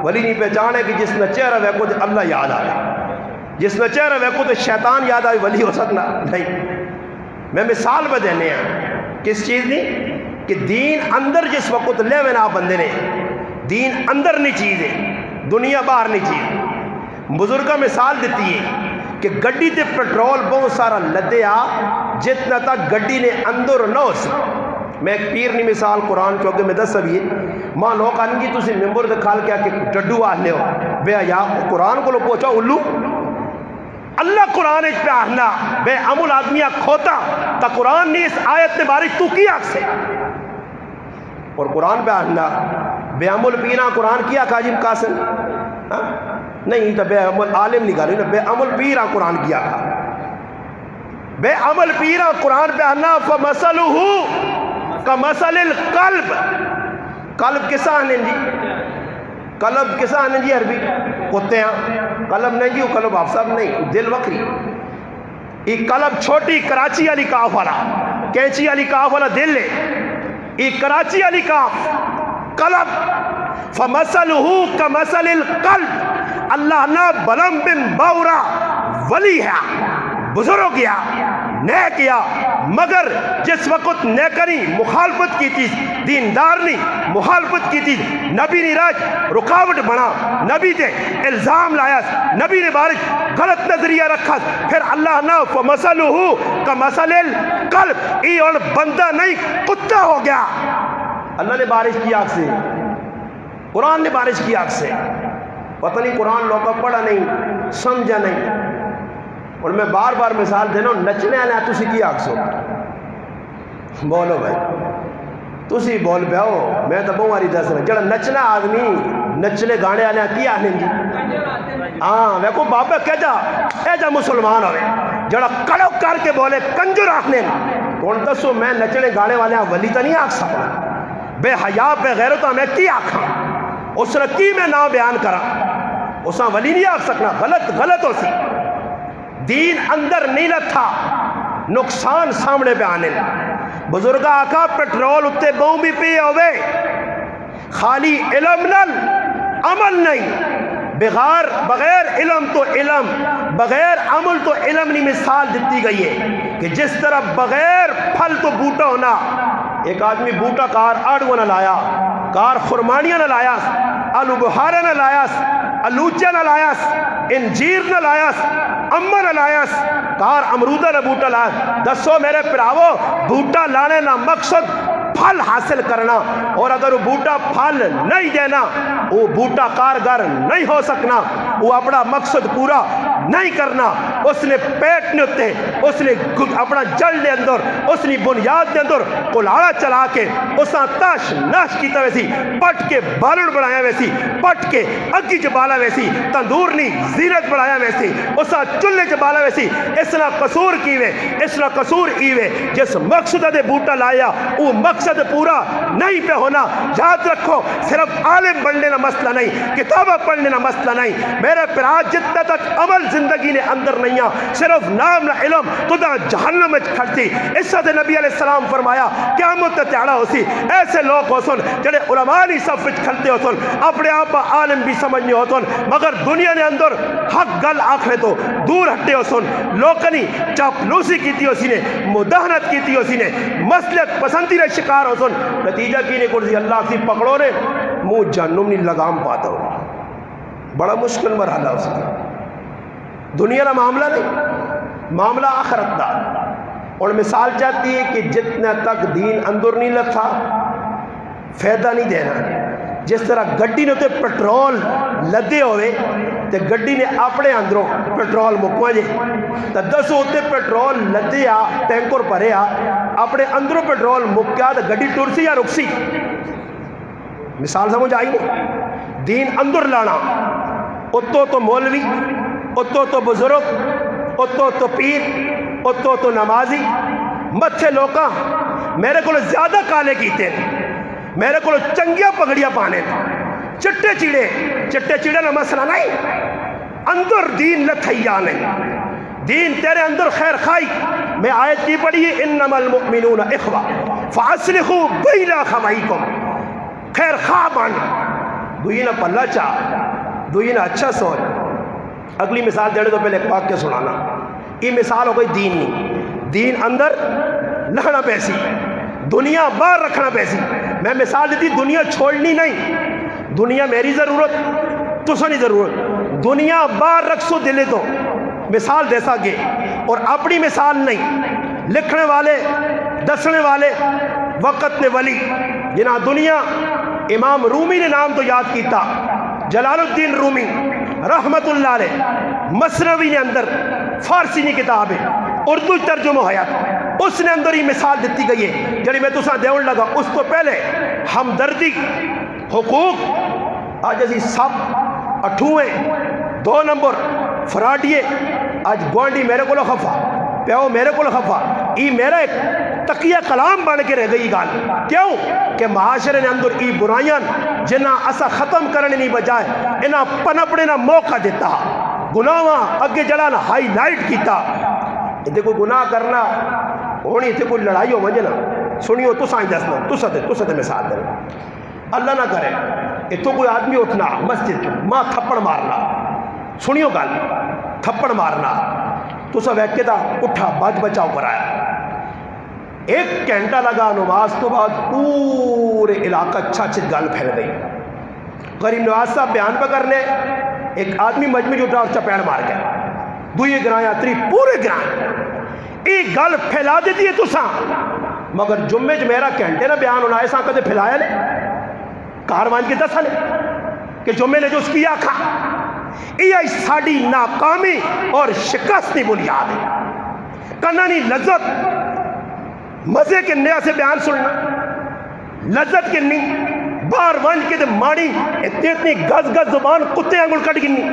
ولی نہیں پہچانے کہ جس نے چہرہ ویکو تو اللہ یاد آئے، جس نے چہرہ ویکو تو شیطان یاد آئے، ولی ہو سکنا نہیں. میں مثال پہ دینے ہیں کس چیز نہیں کہ دین اندر جس وقت لے وینا بندے نے، دین اندر نہیں چیز ہے، دنیا باہر نہیں چیز. بزرگہ مثال دیتی ہے کہ گڈی تے پیٹرول بہت سارا لدے آ جتنا تک گڈی نے اندر نہ ہو سکتا. میں ایک پیر نہیں مثال قرآن چوکے میں دس سبھی ماں لوگ آنگی تُسی ممبر دکھال کیا کہ ڈڈو آنے ہو بے یا قرآن کو لو پوچھا الو اللہ قرآن ایک پہ آہنا بے عمل آدمیہ کھوتا تا قرآن نے اس آیت نے بارش تو کیا سے اور قرآن پہ آہنا بے عمل پینا قرآن کیا کاجم قاسم نہیں تا بے عمل عالم نہیں گا بے عمل پیرا قرآن کیا کھا بے عمل پیرا قرآن پہ آہنا فَمَثَلُهُ کمثل القلب. قلب کسا آنے جی؟ قلب کسا آنے جی عربی کتے ہیں قلب نہیں جی، وہ قلب آپ سب نہیں، دل وکری. یہ قلب چھوٹی کراچی علی کاف والا، کینچی علی کاف والا دل ہے، یہ کراچی علی کاف قلب. فَمَثَلُهُ کمثل القلب. اللہ نہ بلم بن باورا ولی ہے، بزرگ گیا نہ کیا، مگر جس وقت نہ کری مخالفت کی تھی، دیندار نہیں مخالفت کی تھی، نبی نے راج رکاوٹ بنا، نبی تے الزام لایا، نبی نے بارش غلط نظریہ رکھا، پھر اللہ نہ فَمَثَلُهُ كَمَثَلِ الْكَلْبِ، ای اور بندہ نہیں کتا ہو گیا۔ اللہ نے بارش کی آگ سے، قرآن نے بارش کی آگ سے، پتہ نہیں قرآن لوگ کا پڑھا نہیں، سمجھا نہیں۔ اور میں بار بار مثال دینا ہوں، نچنے آنے تسی کی آگ سو بولو بھائی، تسی بول پہ ہو، میں تو بہت ماری دس رہا جڑا نچنا آدمی نچنے گانے آنے کی آنے جی، ہاں میں کو بابا کہہ جا اے جا مسلمان ہوئے جڑا کڑو کر کے بولے کنجر آخنے کون دسو میں نچنے گانے والے ولی تو نہیں آکھ سکتا، بے حیا بے غیرت میں کی آکھاں، اس نے کی میں نہ بیان کرا، اس نے ولی نہیں آکھ سکنا، غلط ہو سی، دین اندر نہیں لتھا، نقصان سامنے پہ آنے بزرگ آقا پیٹرول اتے بہوں بھی پی ہوئے، خالی علم نل عمل نہیں، بغیر علم تو علم، بغیر عمل تو علم نہیں۔ مثال دیتی گئی ہے کہ جس طرح بغیر پھل تو بوٹا ہونا، ایک آدمی بوٹا کار آڑو نہ لایا، کار خرمانیاں نہ لایا، آلو بہارا نہ لایا، الوچا نہ لایا، انجیر نہ لایا، امر نہ لایا، کار امرودہ نہ بوٹا لایا۔ دسو میرے پراوو، بوٹا لانے نہ مقصد پھل حاصل کرنا، اور اگر وہ بوٹا پھل نہیں دینا وہ بوٹا کارگر نہیں ہو سکنا، وہ اپنا مقصد پورا نہیں کرنا۔ اس نے پیٹ نے ہوتے، اس نے اپنا جڑ دے اندر، اس نے بنیاد دے اندر کلاڑا چلا کے اس نے تاش ناش کیتا ویسی، پٹ کے بالڑ بڑھایا ویسی، پٹ کے اگی چبالا ویسی، تندور نہیں زینت بڑھایا ویسی، اس نے چلے چبالا ویسی۔ اس نے قصور کیوے، اس نے قصور ایوے، جس مقصد دے بوٹا لایا وہ مقصد پورا نہیں پہ ہونا۔ یاد رکھو، صرف عالم بننے نہ مسئلہ نہیں، کتابہ پڑھنے نہ مسئلہ نہیں، میرے پراج جتنا تک عمل زندگی نے اندر نہیں آ، صرف نام نہ علم تو دا جہنم میں کھڑتی۔ اس سے نبی علیہ السلام فرمایا قیامت تیارہ ہو سی، ایسے لوگ ہو سن جڑے علماء نہیں صف وچ کھڑتے ہو سن، اپنے آپ عالم بھی سمجھنے ہو سن، مگر دنیا نے اندر حق گل آخرے تو دور ہٹے ہو سن، لوکنی چاپلوسی کیتی ہو سی نے، مداہنت کیتی ہو سی نے، مسلط پسندی نے شکار ہو سن، نتیجہ کی نے کرسی اللہ سی پکڑو نے منہ جہنم نہیں لگام پاتا ہو، بڑا مشکل مرحلہ ہو سکتا۔ دنیا کا معاملہ نہیں، معاملہ آخرت دا۔ اور مثال چاہتی ہے کہ جتنا تک دین اندر نہیں لتھا فائدہ نہیں دینا۔ جس طرح گڈی نے تے پیٹرول لدے ہوئے تے گڈی نے اپنے اندروں پیٹرول مکوا جے تو دسو تے پیٹرول لدے آ ٹینکر بھرے آ اپنے اندروں پیٹرول مکیا تو گڈی ٹرسی یا رکسی؟ مثال سمجھ آئی نہیں؟ دین اندر لانا، اتو تو مولوی، اتو تو بزرگ، اتو تو پیر، اتو تو نمازی، متھے لوکاں میرے کو زیادہ کالے کیتے ہیں، میرے کو چنگیاں پگڑیاں پانے، چٹے چیڑے نہ مسئلہ نہیں، اندر دین لتھیا نہیں، دین تیرے اندر خیر خائی۔ میں آیت کی پڑھی ہے انما المؤمنون اخوہ فاصلحوا بین اخویکم، خیر خواہ بن، دوئی نہ پلہ چاہ، دوئی نہ اچھا سوچ۔ اگلی مثال دینے تو پہلے ایک واقعہ سنانا، یہ مثال ہو گئی دین نہیں، دین اندر لکھنا پیسی، دنیا باہر رکھنا پیسی۔ میں مثال دیتی دنیا چھوڑنی نہیں، دنیا میری ضرورت تو سنی ضرورت، دنیا باہر رکھ سو دلے تو مثال دے سکے، اور اپنی مثال نہیں، لکھنے والے دسنے والے وقت نے ولی جنہاں دنیا امام رومی نے نام تو یاد کیتا، جلال الدین رومی رحمت اللہ علیہ، مثنوی نے اندر فارسی نے کتاب ہے، اردو ترجمہ ہے، اس نے اندر ہی مثال دیتی گئی ہے جڑی میں تساں دیون لگا۔ اس تو پہلے ہمدردی، حقوق، آج اسی سب اٹھویں 2 نمبر فراڈیے، آج گوانڈی میرے کو خفا، پیو میرے کو خفا، یہ میرا ایک تقیہ کلام بن کے رہ گئی گال، کیوں کہ معاشرے نے اندر ای برائیاں جنہ اسا ختم کرنے نہیں بجائے انہاں پنپڑے نہ موقع دیتا، گناہاں اگے جڑا نہ ہائی لائٹ کیتا۔ اتنے کوئی گناہ کرنا ہونی، اتنے کوئی لڑائی ہو مجھے نا سنیو تو سائیں دسنا، تو ستے مثال دینا، اللہ نہ کرے اتو کوئی آدمی اٹھنا مسجد ماں تھپڑ مارنا، سنیو گل، تھپڑ مارنا تو سب ایک دا اٹھا بچ بچاؤ کرایا. 1 گھنٹہ لگا نماز تو بعد پورے علاقہ چھت گل پھیل گئی. غریب نواز صاحب بیان پہ کرنے ایک آدمی مجمع اٹھا اور چپیڑ مار گیا. دوئی گرایا تری پورے گرائیں ایک گل پھیلا دیتی ہے تساں. مگر جمعے چ میرا گھنٹے نہ بیان ہونا ایسا کدے پھیلایا لے کاروان کی دسا لے کہ جمعے نے جو اس کی آکھا. یہ ساڑی ناکامی اور شکست کی بنیاد ہے. کنانی لذت مزے کے نیا سے بیان سننا لذت کے نہیں بار ونج کے دے ماڑی اتنی گز گز زبان کتے انگل کٹ گنی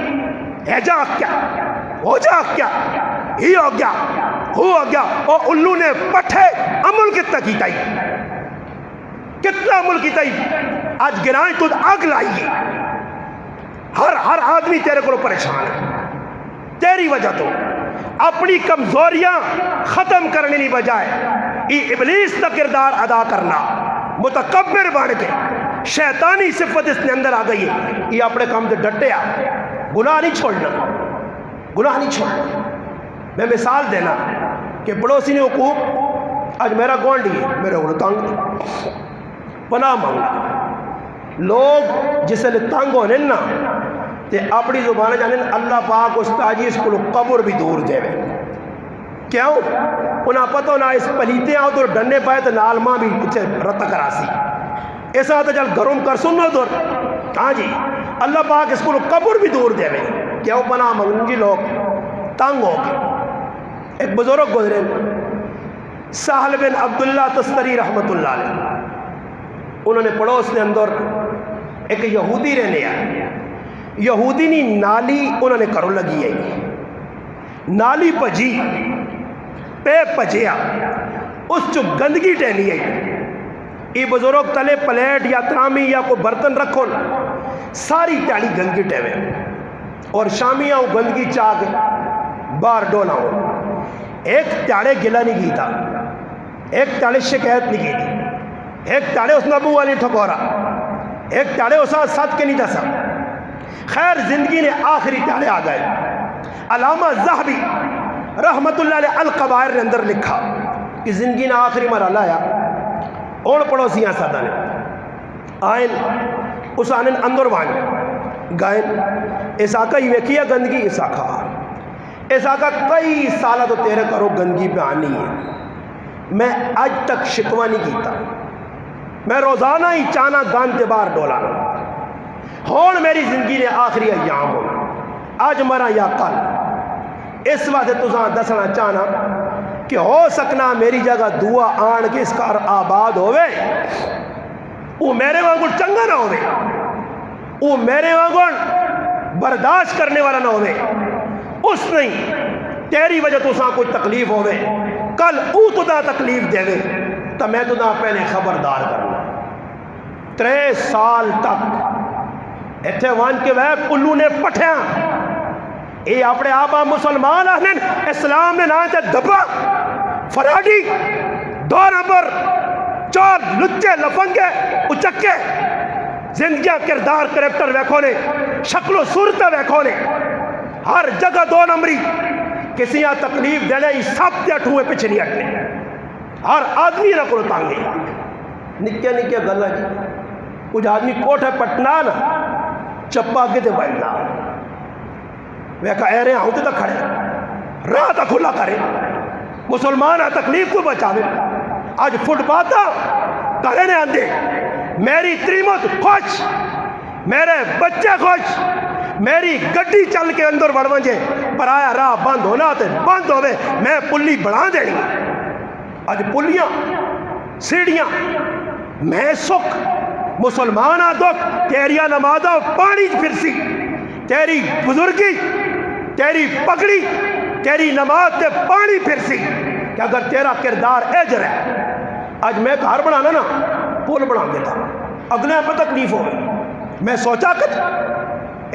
ہے جا کیا ہو جا کیا ہی ہو گیا ہو گیا. اور الو نے پٹھے عمل کتنا کیتا ہی کتنا عمل کیتا ہی. آج گرائیں تو آگ لائیے. ہر آدمی تیرے کو پریشان ہے تیری وجہ تو. اپنی کمزوریاں ختم کرنے نہیں بجائے یہ ابلیس کا کردار ادا کرنا متکبر بن کے شیطانی صفت اس نے اندر آ گئی ہے. یہ اپنے کام سے ڈٹے آ گناہ نہیں چھوڑنا گناہ نہیں چھوڑنا. میں مثال دینا کہ پڑوسی نے حقوق آج میرا گوانڈی ہے میرے کو تنگ پناہ مانگا. لوگ جسے لئے تنگ ہونے نا تے اپنی زبان جانے اللہ پاک اس تاجی اس کو قبر بھی دور دے وے. کیوں انہاں پتہ ہونا اس پلیتے آؤ تو ڈننے پائے تو نالماں بھی کچھ رت کراسی ایسا آتا جل گرم کر سنو دور. ہاں جی اللہ پاک اس کو قبر بھی دور دے وے. کیوں پناہ مانگن جی لوگ تنگ ہو گئے. ایک بزرگ گزرے سہل بن عبداللہ تستری رحمت اللہ علیہ. انہوں نے پڑوس نے اندر ایک یہودی رہنے آئے. یہودی نی نالی انہوں نے کرو لگی ہے نالی پجی پہ پجیا اس چو گندگی ٹہنی ہے. یہ بزرگ تلے پلیٹ یا ترامی یا کوئی برتن رکھو ساری تیاری گندگی ٹہوے اور شامیاں گندگی چاہ کے بار ڈولا ہو. ایک تیارے گلہ نہیں کی تھا ایک تیارے شکایت نہیں کی تھی ایک تیارے اس نبو والی ٹھکورا ایک تیارے اس ساتھ کے نہیں دسا. خیر زندگی نے آخری تیارے آ گئے. علامہ زہبی رحمت اللہ علیہ القبائر نے اندر لکھا کہ زندگی نے آخری مرحلہ آیا اور پڑوسیاں سادہ نے آئین اس آنن اندر وائن گائن اس آقا ہی ویکیا گندگی اس آقا اس آقا کئی سالہ تو تیرے کرو گندگی پہ آنی ہے. میں آج تک شکوہ نہیں کیتا. میں روزانہ ہی چانا گانتے بار ڈولا ہون میری زندگی نے آخری ایام ہونا آج مرا یا کل. اس وقت تُساں دسنا چاہنا کہ ہو سکنا میری جگہ دعا آن کے اس کار آباد ہوئے وہ میرے وانگل چنگا نہ ہوئے وہ میرے وانگل برداشت کرنے والا نہ ہوئے. اس نہیں تیری وجہ تو ساں کوئی تکلیف ہوئے کل او تو دا تکلیف دے وے تو میں تو دا پہلے خبردار کرنا. 3 سال تک ایتھے وان کے وہ پلو نے پٹھیاں اے اپنے آبا مسلمان آہنن اسلام نے نام تے دبا فراڈی 2 نمبر 4 لچے لفنگے اچکے زندگیاں کردار کریکٹر ویکھو نے شکل و صورت ویکھو نے ہر جگہ 2 نمبری کسی یہاں تکلیف دینے ہی سب تے اٹھوئے پیچھے نہیں ہٹنے. ہر آدمی نہ کرو تانگی نکیا نکیا گلا جی. کچھ آدمی کوٹ ہے پٹنا نا چپا آگے تے بڑھنا ویکا اے رہے ہوتے تک کھڑے راہ تک کھلا کرے مسلمان تکلیف کو بچاوے. آج فٹ باتا کرنے آندے میری تریمت خوش میرے بچے خوش میری گڈی چل کے اندر بڑھ ونجے پر آیا راہ بند ہونا تے بند ہوئے میں پلی بڑھا دینی. آج پلیاں سیڑیاں میں سکھ مسلمان دکھ تیریاں نمازہ پانی پھرسی تیری بزرگی تیری پگڑی تیری نماز تے پانی پھرسی کہ اگر تیرا کردار اجر ہے. آج میں گھر بنانا نا پول بنا دیتا اگلے پہ تکلیف ہو میں سوچا کہ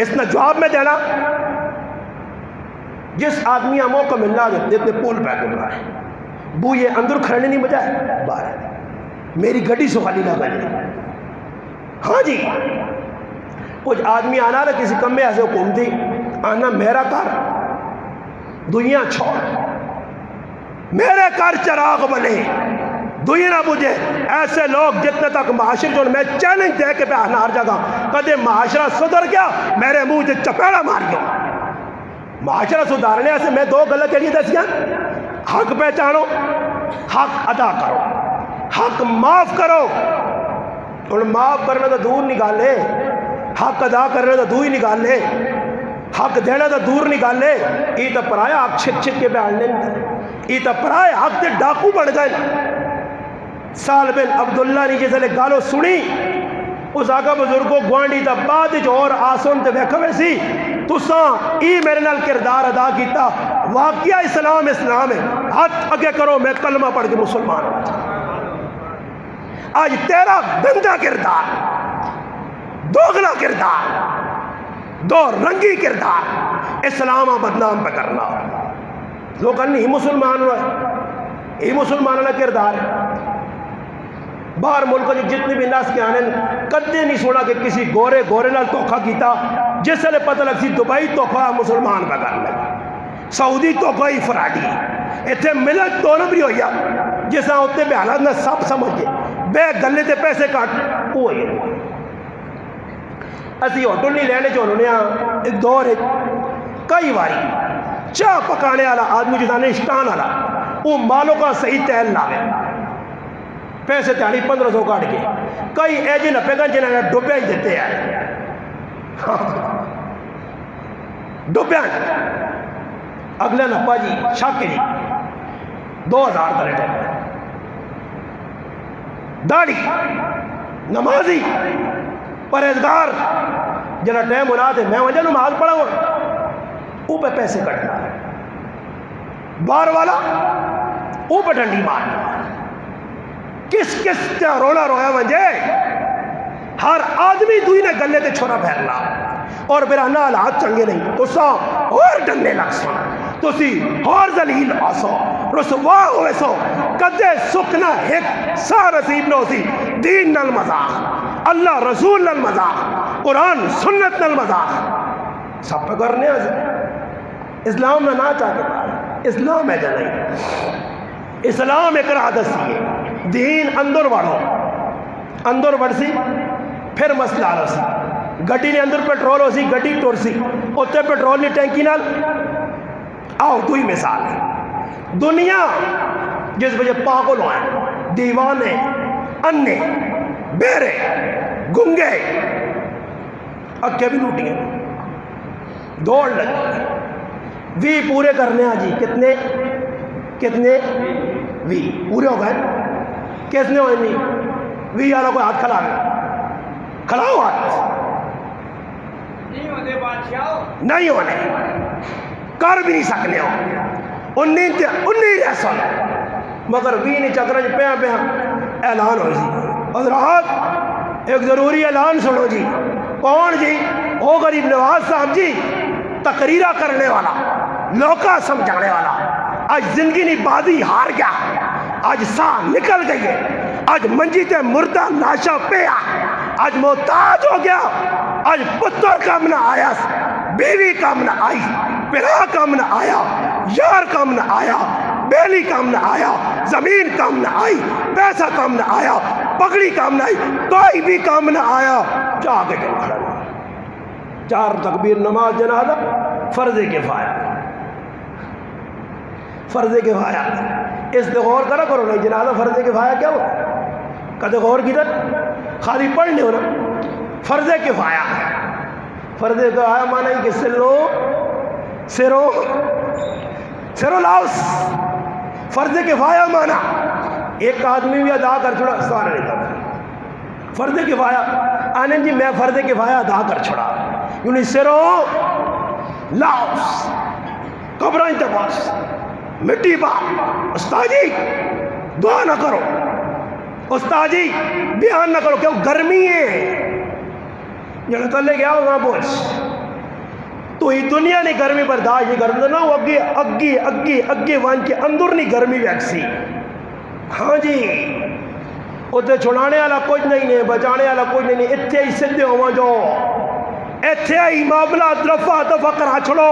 اس نے جواب میں دینا جس آدمی موقع ملنا دیتے پول پہ بنا ہے بو یہ اندر کھڑنے نہیں بجائے باہر میری گڈی سخالی نہ بنے. ہاں جی کچھ آدمی آنا رہا کسی کم میں ایسے حکومتی آنا میرا کار دنیا چھوڑ، میرے گھر چراغ بنے، دنیا نہ بجھے۔ ایسے لوگ جتنے تک معاشر جو میں چیلنج دے کے پہ ہر جگہ کدے معاشرہ سدھر گیا میرے منہ سے چپیڑا مار گیا۔ معاشرہ سدھارنے سے میں دو گلہ کے لیے دسیاں، حق پہچانو، حق ادا کرو، حق معاف کرو۔ اور معاف کرنا تو دور نکالے، حق ادا کرنا تو دور ہی نکالے، حق دینا تو دور نکالے۔ یہ تو پرایا حق چھک چھک کے بیان لیں، یہ تو پرایا حق دے ڈاکو بڑھ گئے۔ سال بن عبداللہ نے جس لئے گالو سنی، اس آقا بزرگو گوانڈی تا بعد جو اور آسون تے بیکھوے سی تو ساں ای میرے نال کردار ادا کیتا۔ واقعہ اسلام اسلام ہے، ہاتھ اگے کرو میں کلمہ پڑھ کے مسلمان ہوں۔ آج تیرا گندا کردار، دوغلا کردار، دو رنگی کردار اسلام بدنام پہ کرنا۔ لوگ کہنے ہی مسلمان ہوئے، ہی مسلمانوں نے کردار ہے۔ باہر ملک جو جتنی بھی ناس کے آنے کدے نہیں سونا کہ کسی گورے نال توکھا کیتا، جس سے پتہ لگ سی دبئی توکھا مسلمان کا کر لگا، سعودی توکھا ہی فرادی، اتنے ملت دونوں بھی ہوئی جیسا ہوتے بے حالات نے سب سمجھے بے گلے تے پیسے کاٹ ہوئی۔ اسی ہوٹل نہیں لینے جو انہوں نے ایک دور ہے کئی باری چاہ پکانے والا آدمی جتانے اشتان والا وہ مالوں کا صحیح تیل لاوے، پیسے تیاری 1500 کاٹ کے کئی ایجی نپے گا جنہوں نے ڈوبیا ہی دیتے ہیں، ڈوبیا اگلے نپا جی شاکری 2000 کا لیٹر داڑھی نمازی پرہیزگار جنہا ٹائم ہونا دے میں وجہ نماز پڑھا ہوں اوپے پیسے کٹنا بار والا اوپے ڈنڈی مارنا، کس کس کیا رونا رویا وجہ ہر آدمی دوئی نے گلے تے چھوڑا پھیرنا اور میرا نال ہاتھ چنگے نہیں تو سا اور ڈنڈے لگ سو تو سی اور ذلیل آسو رسوا ہوئے سو کدے سکنا ایک سا رسیب نو سی دین نل مزاق اللہ رسول نل مزاق قرآن سنت نل مزاق سب پہ کرنے اسلام میں نہ چاہتے پائے اسلام ہے جنہی اسلام ایک رادت سی ہے دین اندر وڑھو اندر وڑھ سی پھر مسئلہ آ سی گٹی نے اندر پیٹرول ہو سی گٹی ٹور سی اتنے پیٹرول نے ٹینکی نال آؤ تو ہی مثال ہے دنیا جس وجہ پاگل ہوئے دیوانے انے بیرے گنگے اکھے بھی لوٹی ہیں دوڑ لگی وی پورے کرنے آجی کتنے وی پورے ہو گئے کس نے ہوئے نہیں وی والا کوئی ہاتھ کھلا گیا کھلاؤ ہاتھ نہیں ہونے کر بھی نہیں سکنے ہو انہی رسول مگر وی نہیں چکرہ جی پہ اعلان ہو سی حضرات ایک ضروری اعلان سنو جی کون جی او غریب نواز صاحب جی تقریرہ کرنے والا لوکا سمجھانے والا آج زندگی نہیں بازی ہار گیا آج ساہ نکل گئی ہے آج منجی تے مردہ ناشا پیا آج محتاج ہو گیا آج پتر کام نہ آیا بیوی کام نہ آئی پرا کام نہ آیا یار کام نہ آیا بیلی کام نہ آیا زمین کام نہ آئی پیسہ کام نہ آیا پگڑی کام نہ آئی کوئی بھی کام نہ آیا جا کے کھڑا چار تکبیر نماز جنازہ فرض کفایہ فرض کفایہ اس دے غور کرو نہیں جنازہ فرض کفایہ کیا ہو کدے غور کی در خالی پڑھنے ہونا فرض کفایہ فرض کفایہ مانا ہی کہ سرو لاؤس فرض کفایہ مانا ایک آدمی بھی ادا کر چھوڑا سارا نہیں تھا فرض کفایہ آنے جی میں فرض کفایہ ادا کر چھوڑا یونی سرو لاؤس قبرائیں تباس مٹی با استاد جی دعا نہ کرو استاد جی بیان نہ کرو کیوں گرمی ہے جنہوں تلے گیا وہاں بوچ تو ہی دنیا نے گرمی برداشت نہیں کرتا نا وہ اگے وان کے اندر نہیں گرمی ویکسی ہاں جی اتنے چھڑانے والا کچھ نہیں ہے بچانے والا کچھ نہیں ہے اتھے ہی سدھے ہوا جو اتھے ہی معاملہ دفعہ کرا چھڑو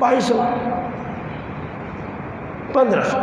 500 1500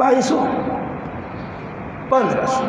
500 1500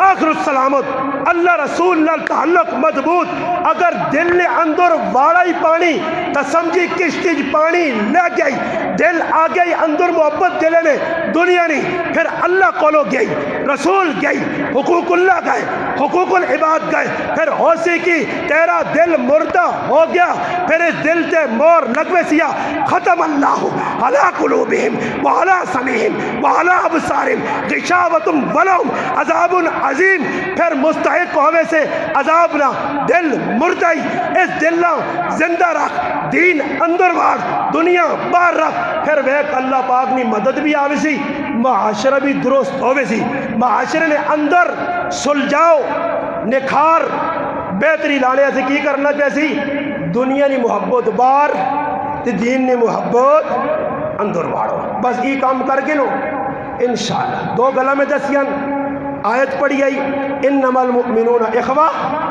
آخر السلامت اللہ رسول نال تعلق مضبوط اگر دل نے اندر واڑا ہی پانی تو سمجھی کشتی پانی لے گئی دل آ گئی اندر محبت دل نے دنیا نہیں پھر اللہ کولو گئی رسول گئی حقوق اللہ گئے حقوق العباد گئے پھر ہوسی کی تیرا دل مردہ ہو گیا پھر اس دل تے مور لگوے سیا ختم اللہ علی قلوبہم وعلی سمعہم وعلی ابصارہم غشاوۃ ولہم عذاب عظیم پھر مستحق ہوئے سے عذاب نہ دل مردائی اس دل نہ زندہ رکھ دین اندر وار دنیا باہر رکھ پھر ویک اللہ پاک نے مدد بھی آوے سی معاشرہ بھی درست ہوئے سی معاشرے نے اندر سلجھاؤ نکھار بہتری لانے سے کی کرنا چاہیے دنیا نے محبت بار تے دین نے محبت اندر وارو بس یہ کام کر کے لو انشاءاللہ دو گلا میں دسیاں آیت پڑھی آئی انما المؤمنون اخوہ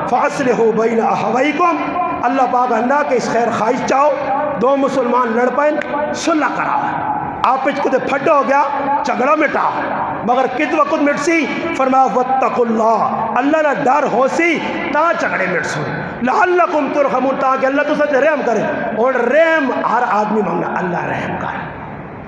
فاصلحوا بین اخویکم اللہ پاک اللہ کے اس خیر خواہش چاہو دو مسلمان لڑ پائیں صلح کرا آپ کو تے پھڈ ہو گیا جھگڑا مٹا مگر کت وقت مٹ سی فرمایا واتقوا اللہ اللہ نہ ڈر ہو سی تا جھگڑے مٹ سو لعلکم ترحمون تاکہ اللہ تو سچ رحم کرے اور رحم ہر آدمی مانگنا اللہ رحم کر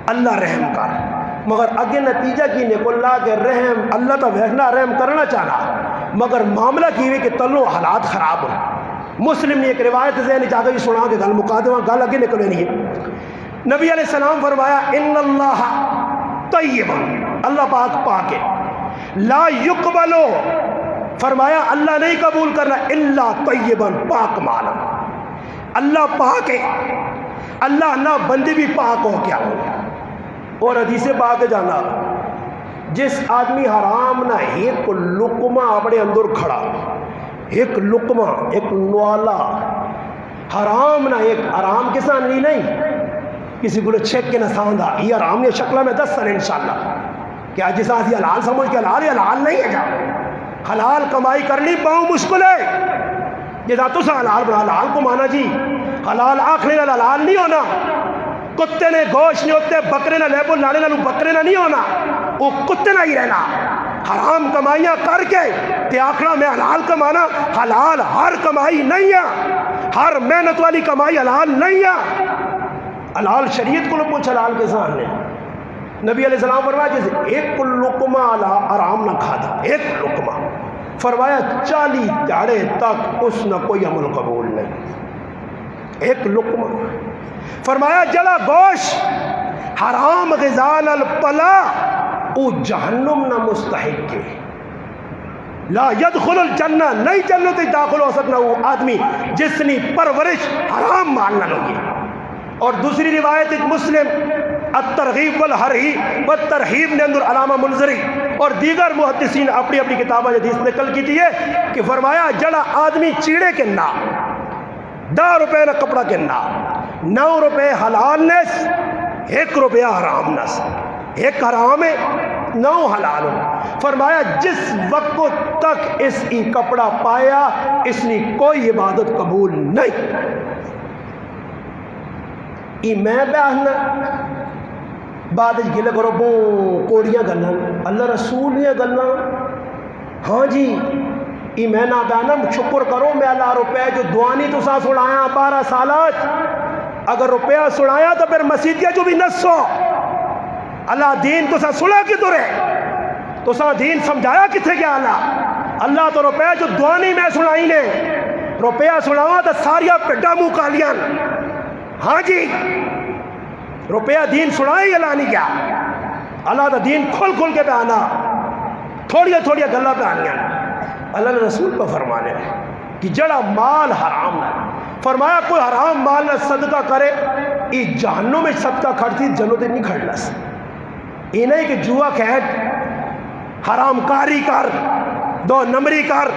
اللہ رحم کر مگر اگے نتیجہ کی نکل اللہ کے رحم اللہ تو ویسنا رحم کرنا چاہنا مگر معاملہ کی ہوئی کہ تلو حالات خراب ہو مسلم نے ایک روایت ذہن چاہتا ہی سنا کہ گل مقادمہ گل اگے نکلے نہیں ہے نبی علیہ السلام فرمایا ان اللہ طیب اللہ پاک پاک ہے لا یقبلو فرمایا اللہ نہیں قبول کرنا الا طیبا پاک مالا اللہ پاک ہے اللہ نہ بندی بھی پاک ہو کیا ہو اور حدیث پاک جانا جس آدمی حرام نہ ایک لقمہ اپنے اندر کھڑا ایک لقمہ ایک نوالا حرام نہ ایک حرام کسان نہیں کسی کو چھک کے نہ ساندھا یہ حرام نے شکلہ میں 10 سن انشاءاللہ کیا جس آدھی حلال سمجھ کے حلال نہیں ہے جا حلال کمائی کرنی بہت مشکل ہے جیسا تو سا حلال بنا حلال کو مانا جی حلال آخری حلال نہیں ہونا کتے نے گوشت نہیں ہوتے بکرے نہ لیبو لانے نہ بکرے نہ نہیں ہونا وہ کتے نہ ہی رہنا حرام کمائیاں کر کے تے آخرا میں حلال کمانا حلال ہر کمائی نہیں ہے ہر محنت والی کمائی حلال نہیں ہے حلال شریعت کو پوچھ حلال کے سامنے نبی علیہ السلام فرمایا جیسے ایک لقمہ حرام نہ کھادا ایک لقمہ فرمایا 40 دہاڑے تک اس نہ کوئی عمل قبول نہیں ایک لقمہ فرمایا جلا گوشت حرام غذا الپلا او جہنم نہ مستحق کے لا يدخل الجنہ نہیں جنت داخل ہو سکنا وہ آدمی جس نے پرورش حرام مال نہ لگی اور دوسری روایت ایک مسلم الترغیب والحرہیب والترہیب نے اندر علامہ منذری اور دیگر محدثین اپنی اپنی کتابیں حدیث نقل کی تھی کہ فرمایا جڑا آدمی چیڑے کے نا 10 روپے نہ کپڑا کے نا 9 روپے حلال نس 1 روپیہ حرام نس ایک حرام ہے 9 حلال ہو فرمایا جس وقت تک اس کی کپڑا پایا اس نے کوئی عبادت قبول نہیں ای میں بیاہنا بعد گلے کرو بو کوڑیاں گلنا اللہ رسول نے گلنا ہاں جی ای میں نہ بیاہنا شکر کرو میں اللہ روپے جو دعانی تو سا سڑایا 12 سالات اگر روپیہ سڑایا تو پھر مسیدیہ جو بھی نسو اللہ دین تو سا سڑا کی تو رہے تو سا دین سمجھایا کتھے گیا اللہ تو روپیہ جو دعانی میں سڑائی نے روپیہ سڑایا تو ساریا پیڈا مو کالیاں ہاں جی روپیہ دین سنائی اللہ نہیں کیا اللہ دا دین کھل کھل کے بیانا تھوڑیا تھوڑیا گلہ بیانیاں اللہ نے رسول پہ فرمانے کہ جڑا مال حرام نہ فرمایا کوئی حرام مال نہ صدقہ کرے ای جہنم میں صدقہ کھڑتی جنت نہیں کھڑنا سے یہ نہیں کہ جوا کھیٹ حرام کاری کر 2 نمبری کر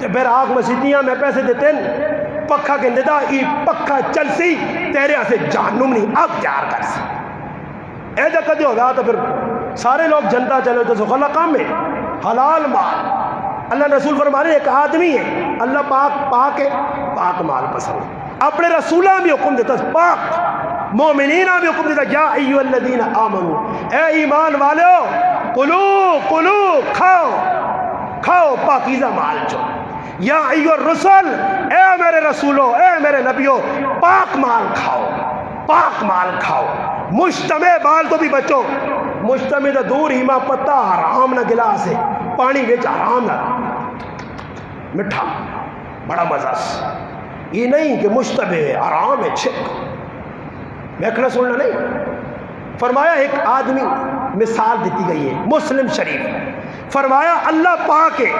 تے پھر آگ مسیدیاں میں پیسے دیتے ہیں پکھا کے ندا ای پکھا چل سی تیرے سے جہنم نہیں اب جار کر سی ایجا کدی ہو گیا تو پھر سارے لوگ جنتا چلے تو غلط کام ہے حلال مال اللہ رسول فرمانے ایک آدمی ہے اللہ پاک ہے پاک مال پسند اپنے رسولہ بھی حکم دیتا پاک مومنینہ بھی حکم دیتا یا ایوہ الذین آمنوا اے ایمان والو کلو کھاؤ کھاؤ پاکیزہ مال چو. یا ایو الرسل، اے میرے رسولو، اے میرے نبیو، پاک مال کھاؤ، پاک مال کھاؤ. مشتمع مال تو بھی بچو. مشتمع تو دور ہی ماں پتہ حرام نہ گلاس ہے، پانی وچ حرام نہ مٹھا بڑا مزہ سے. یہ نہیں کہ مشتبہ ہے، حرام ہے، چھک دیکھنا سننا نہیں. فرمایا ایک آدمی، مثال دیتی گئی ہے مسلم شریف، فرمایا اللہ پاک ہے،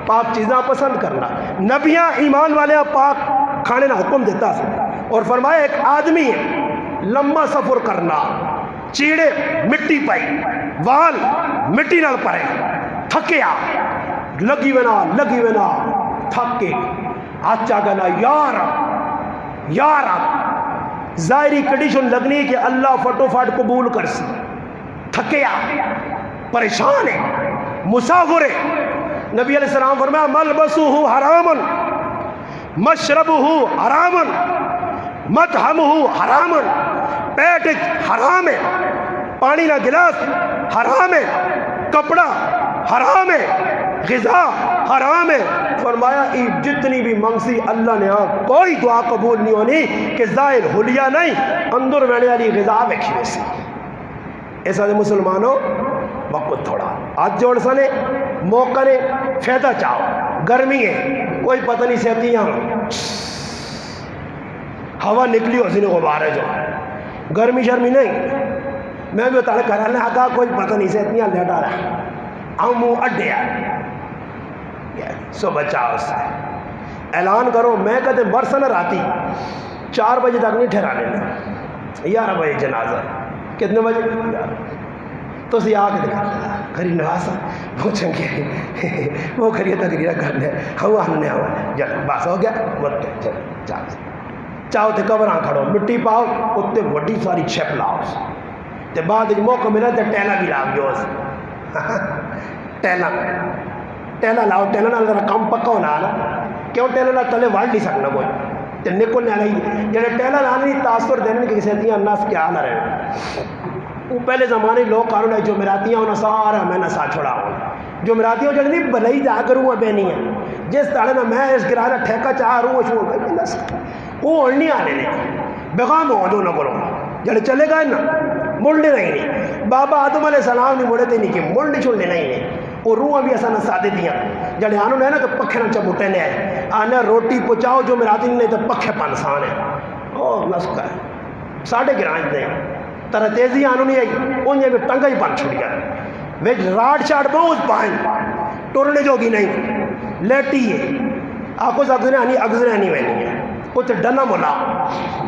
پاک چیزیں پسند کرنا، نبیاں ایمان والے پاک کھانے نہ حکم دیتا ہے. اور فرمایا ایک آدمی ہے لمبا سفر کرنا، چیڑے مٹی پائی، وال مٹی نال پرے، تھکیا، لگی ونا تھک کے آچا گنا یار ظاہری کنڈیشن لگنی کہ اللہ فٹو فٹ قبول کر سی. تھکیا، پریشان ہے، مسافر ہے. نبی علیہ السلام فرمایا ملبسہ حرام، مشربہ حرام، مطعمہ حرام، پیٹ حرام ہے، پانی نہ گلاس حرام ہے، کپڑا حرام ہے، غذا حرام ہے. فرمایا جتنی بھی منگسی اللہ نے کوئی دعا قبول نہیں ہونی کہ ظاہر حلیہ نہیں اندر وینے والی غذا ویکھی ویسی. ایسا دے مسلمانوں وقت تھوڑا ہاتھ جوڑ سنے، موقع نے فائدہ چاہو. گرمی ہے کوئی پتہ نہیں سہتیاں ہوا نکلی ہو سنے غبار ہے، جو گرمی شرمی نہیں. میں بھی اتارے کرانے آگا کوئی پتہ نہیں سہتیاں لیٹا رہا ہم منہ اڈیا سو بچاؤ سے اعلان کرو. میں کہتے برسن راتی 4 بجے تک نہیں ٹھہرانے میں، 11 بجے جنازہ. کتنے بجے تو سی آ کے دکھا کھری نواسا وہ چنگے وہ کھری تقریر کرنے ہوا ہمنے ہوا جل بس ہو گیا بولتے چل چاہو تے قبراں کھڑو مٹی پاؤ اتنے وڈی ساری چھپ لاؤ تے بعد موقع ملا تے ٹیلا بھی لاؤ جو ٹیلا لاؤ. ٹیلا نال ذرا کم پکا ہونا نا، کیوں ٹیلا نال تلے وڑ نہیں سکنا کوئی تے نکلنے والی جڑے ٹیلا لانے تاثر دینے کہ کسی دیاں نس کیا نہ رہے. وہ پہلے زمانے لوگ قانون ہے جو مراتیاں انہیں سارا میں نسا چھوڑا ہوں جو مراتیاں جڑی نہیں بھلائی جا کروں بے نہیں ہے جس طرح نہ میں اس گرانا ٹھیکہ چاہ رہا ہوں وہ نس وہ اڑنی آنے نے بیغام ہو جو نہ کرو جڑے چلے گئے نا مڑنے نہیں. بابا آدم علیہ السلام نہیں مڑے تے نہیں کہ مڑنے چھوڑنے نہیں. وہ روحاں بھی ایسا نسا دے دیا جڑے آنوں نے نا کہ پکھے نہ چبوٹے نے آنے روٹی پچاؤ جو مراتی نہیں تو پکھے پانسان ہے او نسکا ہے ساڑھے گرانج نہیں ترہ تیزی آنوں نہیں آئی انہیں بھی ٹنگا ہی پان چھوڑ گیا ویج راڑ چاڑ بہت پائیں ٹورنے جو گی نہیں لیٹی ہے آنکھوں سے اگزرے آنی وینی ہے کچھ ڈنا ملا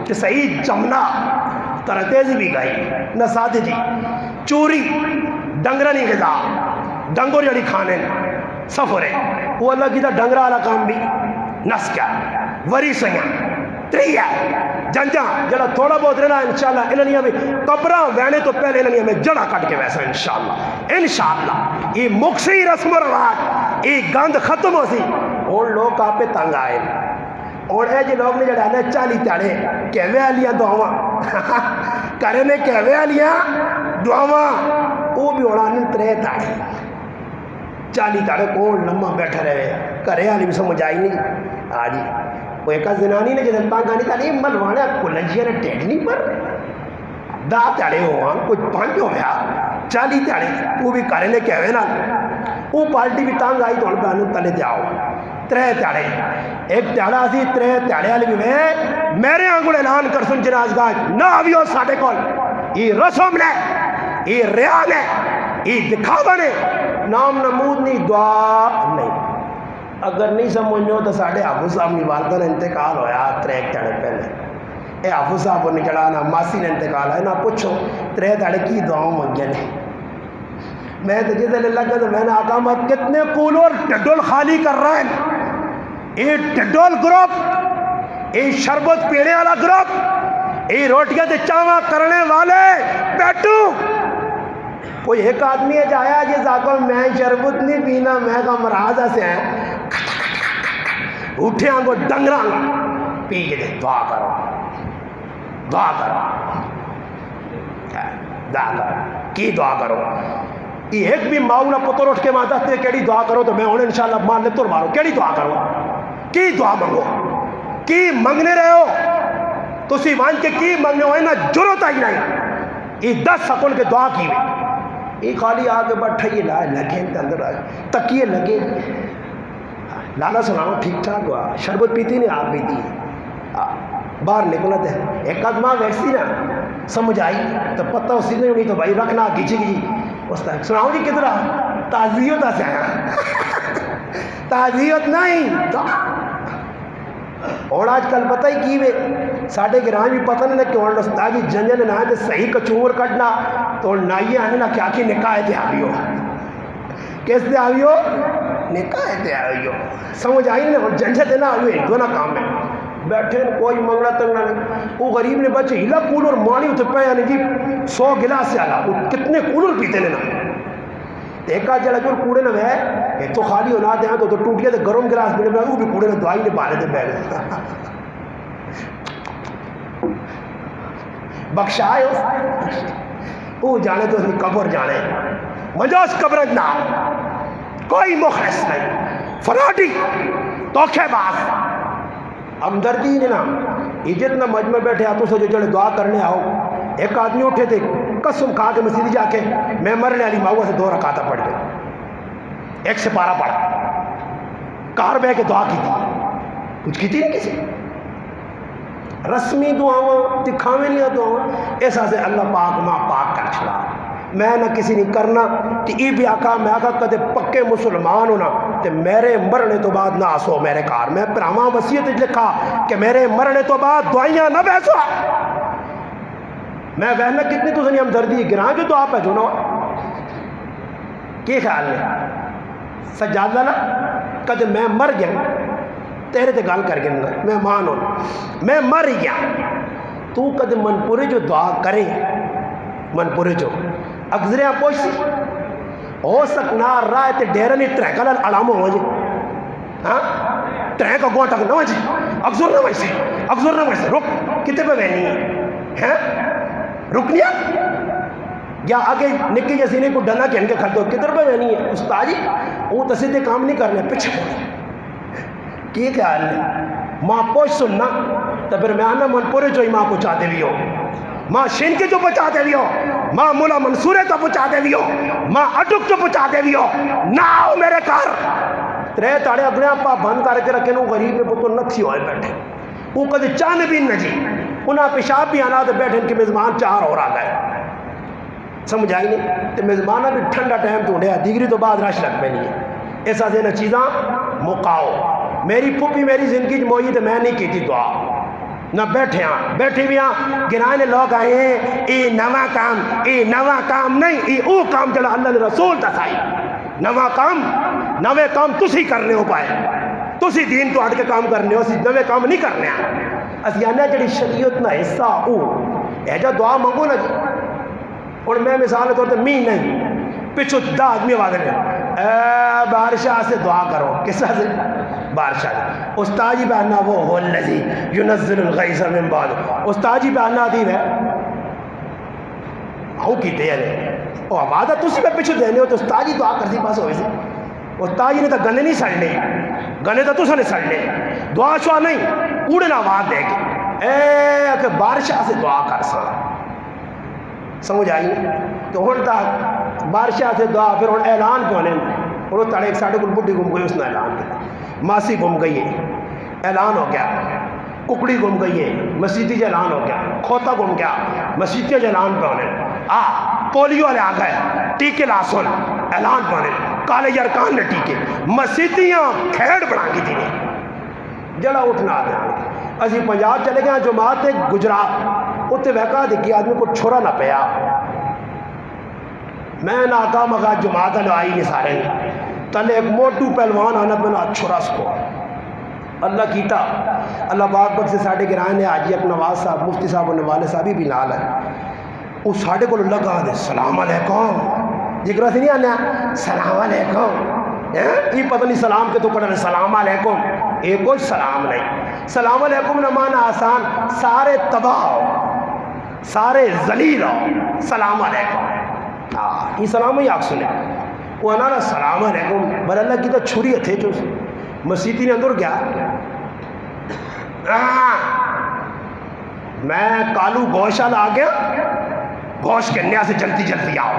کہ صحیح جمنا ترہ تیزی بھی گئی نسادی جی چوری ڈنگرہ نہیں غذا ڈنگور جڑی کھانے سفر ہے وہ اللہ کی تا ڈنگرہ والا کام بھی نس کیا وری سیاں تریہ جنجاں جڑا تھوڑا بہت رہنا انشاءاللہ انہوں بھی قبرہ وینے تو پہلے انہوں میں جڑا کٹ کے ویسا انشاءاللہ یہ مکسی رسم و رواج یہ گند ختم ہو سی اور لوگ آپ پہ تنگ آئے اور اے جی لوگ نے جڑا ہے 40 تیڑے کہوے آلیاں دعاواں کرے نے کہوے آلیاں دعاواں وہ بھی اڑانے 3 تاڑے 40 تاڑے کون لمحہ بیٹھا رہے کرے آلی بھی سمجھ آئی نہیں آجی وہ ایک زنانی نے جدن پاکانی تالی ملوانے کلنجیہ نے ٹیڑنی پر دا تاڑے ہوا کچھ 5 ہو گیا 40 تاڑے وہ بھی کرے نے کہوے نا وہ پالٹی بھی تانگ آئی تو ان پہ انہوں تلے جاؤ 3 تاڑے ایک تاڑا سی 3 تاڑے آلی بھی میں میرے آنگوڑ اعلان کر سن جنازگاہ نہ آویو ساڑے کول یہ رسم نے یہ ریال ہے یہ دکھاوا نے نام نمود نہیں دعا نہیں. اگر نہیں سمجھو تو ساڑھے حافظ صاحب کی والدہ نے انتقال ہویا 3 تاڑے پہلے اے حافظ صاحب کو نکلا نا ماسی نے انتقال ہے نا پوچھو 3 تاڑے کی دعاؤں منگے نے میں تو جیسے اللہ کہتا میں نے آقا مت کتنے کولور ٹڈول خالی کر رہا ہے یہ ٹڈول گروپ یہ شربت پینے والا گروپ یہ روٹیاں تے چاواں کرنے والے بیٹھو کوئی ایک آدمی ہے جایا جس آقا میں شربت نہیں پینا میں کا مرازہ سے ہیں اٹھے آنگو ڈنگرہ پی کے دے دعا کرو دعا کرو کی دعا کرو یہ ایک بھی ماؤ نہ پتر اٹھ کے ماں دستے کیڑی دعا کرو تو میں انہیں انشاءاللہ مان لے تر مارو کیڑی دعا کرو کی دعا منگو کی منگنے رہے ہو تسی وان کے کی منگنے ہوئے نہ جرت آئی نہیں یہ 10 سکن کے دعا کی ہوئی یہ خالی آگے بیٹھا یہ لگے اندر آئے تکیے لگے لالا سناؤ ٹھیک ٹھاک ہوا شربت پیتی نہیں آپ پیتی باہر نکلا تھے ایک آدھ ماں ویسی نا سمجھ آئی تو پتہ اسی نے نہیں تو بھائی رکھنا گھچی اس طرح سناؤ جی کدھر تعزیت سے آیا تعزیت نہیں اور آج کل پتہ ہی کی وے ساڑھے گرام بھی پتہ نہیں کہ اور استادی جنجن نہ ہے صحیح کچور کٹنا تو نائیے آنے نہ کیا کی نکاح تے آئی ہو کیس تے آئی ہو نکاح تے آئی ہو سمجھ آئی نہیں اور جنجن دینا آئی ہوئے دونوں کام میں بیٹھے کوئی منگنا تنگنا نہیں وہ غریب نے بچے ہلا کولر مانی ہوتے پہ یعنی جی 100 گلاس سے آلا وہ کتنے کولر پیتے لینا ایک آج جڑا جو کوڑے نہ ہے یہ تو خالی ہونا دے تو ٹوٹ گیا تو گرم گلاس پینے میں وہ بھی کوڑے نہ دعائی نے پالے دے بیٹھے بخشائے وہ جانے تو اپنی قبر جانے مجاز قبر نہ کوئی مخلص نہیں فراڈی توکھے باز ہمدردی نے نا یہ جتنا مجمع بیٹھے ہاتھوں سے جو جڑے دعا کرنے آؤ ایک آدمی اٹھے تھے قسم کھا کے مسجد جا کے میں مرنے والی ماؤں سے 2 رکعتیں پڑھ گئے 1 سپارہ پڑھا کار بہ کے دعا کی تھی کچھ کی تھی نہیں کسی رسمی دعاؤں دکھاویں نہیں دعاؤں ایسا سے اللہ پاک ماں پاک کر چھڑا میں نہ کسی نہیں کرنا کہ ای بھی آقا میں آقا کدے پکے مسلمان ہونا تے میرے مرنے تو بعد نہ آسو میرے کار میں پراما وصیت لکھا کہ میرے مرنے تو بعد دعائیاں نہ بیسو میں وہنہ کتنی تو سنی ہم دردی گران جو دعا پہ جو نا کی خیال نہیں سجاد لانا کدے میں مر گیا تیرے تے گال کر گیا میں مان ہوں میں مر گیا تو کدے من پورے جو دعا کرے من پورے جو اگزریاں پوچھ سی ہو سکنا رائے تے ڈیرہ نہیں ٹریکہ لال علامہ ہو جی ہاں ٹریکہ گوہ تک نہ جی اگزر نہ ویسے رک کتے پہ بہنی ہے رکنیا یا آگے نکی جیسی نہیں کو ڈنا کہ ان کے کھڑتے ہو کدھر پہ بہنی ہے استاد جی وہ تصدیق کام نہیں کرنے پیچھے کی خیال نہیں ماں پوچھ سننا تو پھر میں آنا من پورے جو ہی ماں پہنچا دے بھی ہو ماں شین کے جو پہنچا دے بھی ہو ماں مولا منصورے تو پہنچا دے بھی ہو ماں اٹک تو پہنچا دے بھی ہو نہ آؤ میرے کار ترے تاڑے اپنے آپ بند کر کے رکھے نو غریب میں پتو نتھی ہوئے بیٹھے وہ کدھے چاند بھی نہ جی انہاں پیشاب بھی آنا تو بیٹھے ان کے میزبان 4 اور آ گئے سمجھ آئی نہیں تو میزبانہ بھی ٹھنڈا ٹائم تو اڑیا دیگری تو بعد رش لگ میں نہیں ہے ایسا دینا چیزاں مقاؤ میری پھوپھی میری زندگی موئی تو میں نہیں کی تھی دعا نہ بیٹھے ہاں بیٹھے بھی ہاں گرانے لوگ آئے ہیں اے نواں کام نہیں اے او کام جڑا اللہ نے رسول دسائی نواں کام نوے کام تسی کرنے ہو پائے تسی دین تو ہٹ کے کام کرنے ہو نوے کام نہیں کرنے ہیں اسی آنے جڑی شریعت نہ حصہ او ایجا دعا منگو نا جی اور میں مثال طور تے می نہیں پچھو 10 آدمی آواز رہے اے بارشاہ سے دعا کرو کس سے بارشاہ استاد جی پہننا وہ هو الذی ينزل الغیث من بعد استاد جی پہننا دی ہے آؤ کیتے ہیں او آواز تسی پہ پیچھے دینے ہو تو استاد جی دعا کرتی پاس ہوئے سے استاد جی نے تو گنے نہیں سڑنے گنے تو تسا نے سڑنے دعا شوا نہیں کوڑے نہ آواز دے کے اے کہ بارشاہ سے دعا کر سا سمجھ آئی تو ہن تک بارشاہ سے دعا پھر ہن اعلان پہ ہونے اور تڑے ایک ساڑھے کل بڑھی گم گئی اس نے اعلان کیا ماسی گم گئی ہے اعلان ہو گیا ککڑی گم گئی ہے مسیحی جا اعلان ہو گیا کھوتا گم گیا مسیحی جا اعلان پہ ہونے پولیو والے آ گئے ٹیکے لاسن اعلان پہ ہونے کالے یرکان نے ٹیکے مسیحیاں کھیڑ بنا کی تھی جڑا اٹھنا آ گیا اسی پنجاب چلے گئے جماعت گجرات اتنے ویکا دیکھی آدمی کو چھوڑا نہ پیا میں نہ آقا مگا جماعت آئی نہیں سارے تلے ایک موٹو پہلوان آنا پہنا چھوڑا سکو اللہ کیتا اللہ پاک بک سے ساڑھے گرائے نے آجی اپنا نواز صاحب مفتی صاحب و نوالے صاحبی بھی نال ہے وہ ساڑھے کو لگا دے سلام علیکم جگرہ سے نہیں آنا سلام علیکم یہ پتہ نہیں سلام کے تو کرنے سلام علیکم ایک کوئی سلام نہیں سلام علیکم نہ مانا آسان سارے تباہ ہو سارے ذلیل ہو سلام علیکم یہ سلام ہی آگ سنے وہ انا السلام علیکم بر اللہ کی تو چھری تھے جو مسیحی نے اندر گیا میں کالو گوشت آ گیا گوشت کرنے سے جلدی جلدی آؤ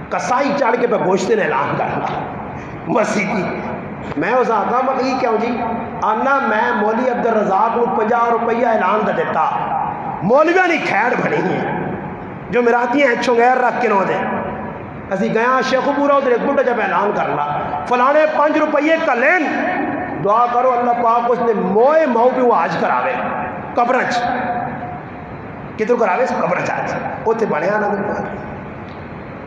کسائی چڑھ کے پہ گوشت نے اعلان کرنا مسیحی میں اس آتا مگر یہ کیوں جی آنا میں مولی عبدالرزاق کو 50 روپیہ اعلان دے دیتا مولویاں نہیں کھیڑ بنی ہیں جو مراتی ہیں چنگیر رکھ کے نو دے اسی گیا شیخو پورا ادھر ایک گھنٹہ جب اعلان کرنا فلانے 5 روپیے کا لین دعا کرو اللہ پاک اس نے موئے مہو بھی وہ آج کراوے قبرچ کدھر کراوے اس قبرچ آج اوتے بڑے آنا دے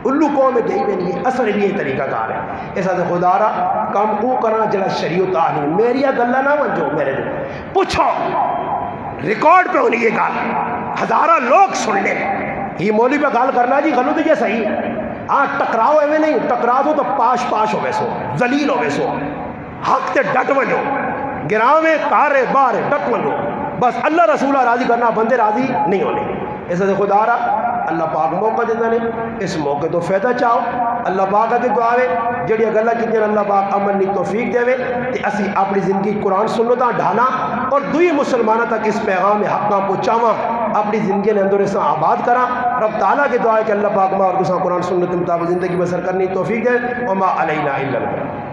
الو قوم میں گئی میں نہیں اثر بھی یہ طریقہ کار ہے ایسا تو خدا رہا کم او کرنا جلا شریعت آنی میری گلہ نہ منجو میرے دل پوچھو ریکارڈ پہ ہونی یہ گال ہزارہ لوگ سن لیں یہ مولی پہ گال کرنا جی غلط یہ صحیح ہاں ٹکراؤ ایویں نہیں ٹکرا دو تو پاش پاش ہوئے سو ذلیل ہوئے سو حق تے ڈٹ ونجو گراویں کارے بارے ڈٹ ونجو بس اللہ رسولہ راضی کرنا بندے راضی نہیں ہونے ایسا تو خدا رہا اللہ پاک موقع دیتا نہیں اس موقع تو فائدہ چاہو اللہ پاک کے دعاوے جڑی گلا کی اللہ پاک امن نہیں توفیق دے کہ اسی اپنی زندگی قرآن سنتاں ڈھانا اور دوئی مسلمانوں تک اس پیغام حقاں پہنچاواں اپنی زندگی نے اندر اساں آباد کرا رب تعالیٰ کے دعا ہے کہ اللہ پاک ما اور کساں قرآن سنت کے مطابق زندگی بسر کرنی توفیق دے وما علینا الا البلاغ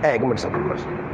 ایک منٹ سب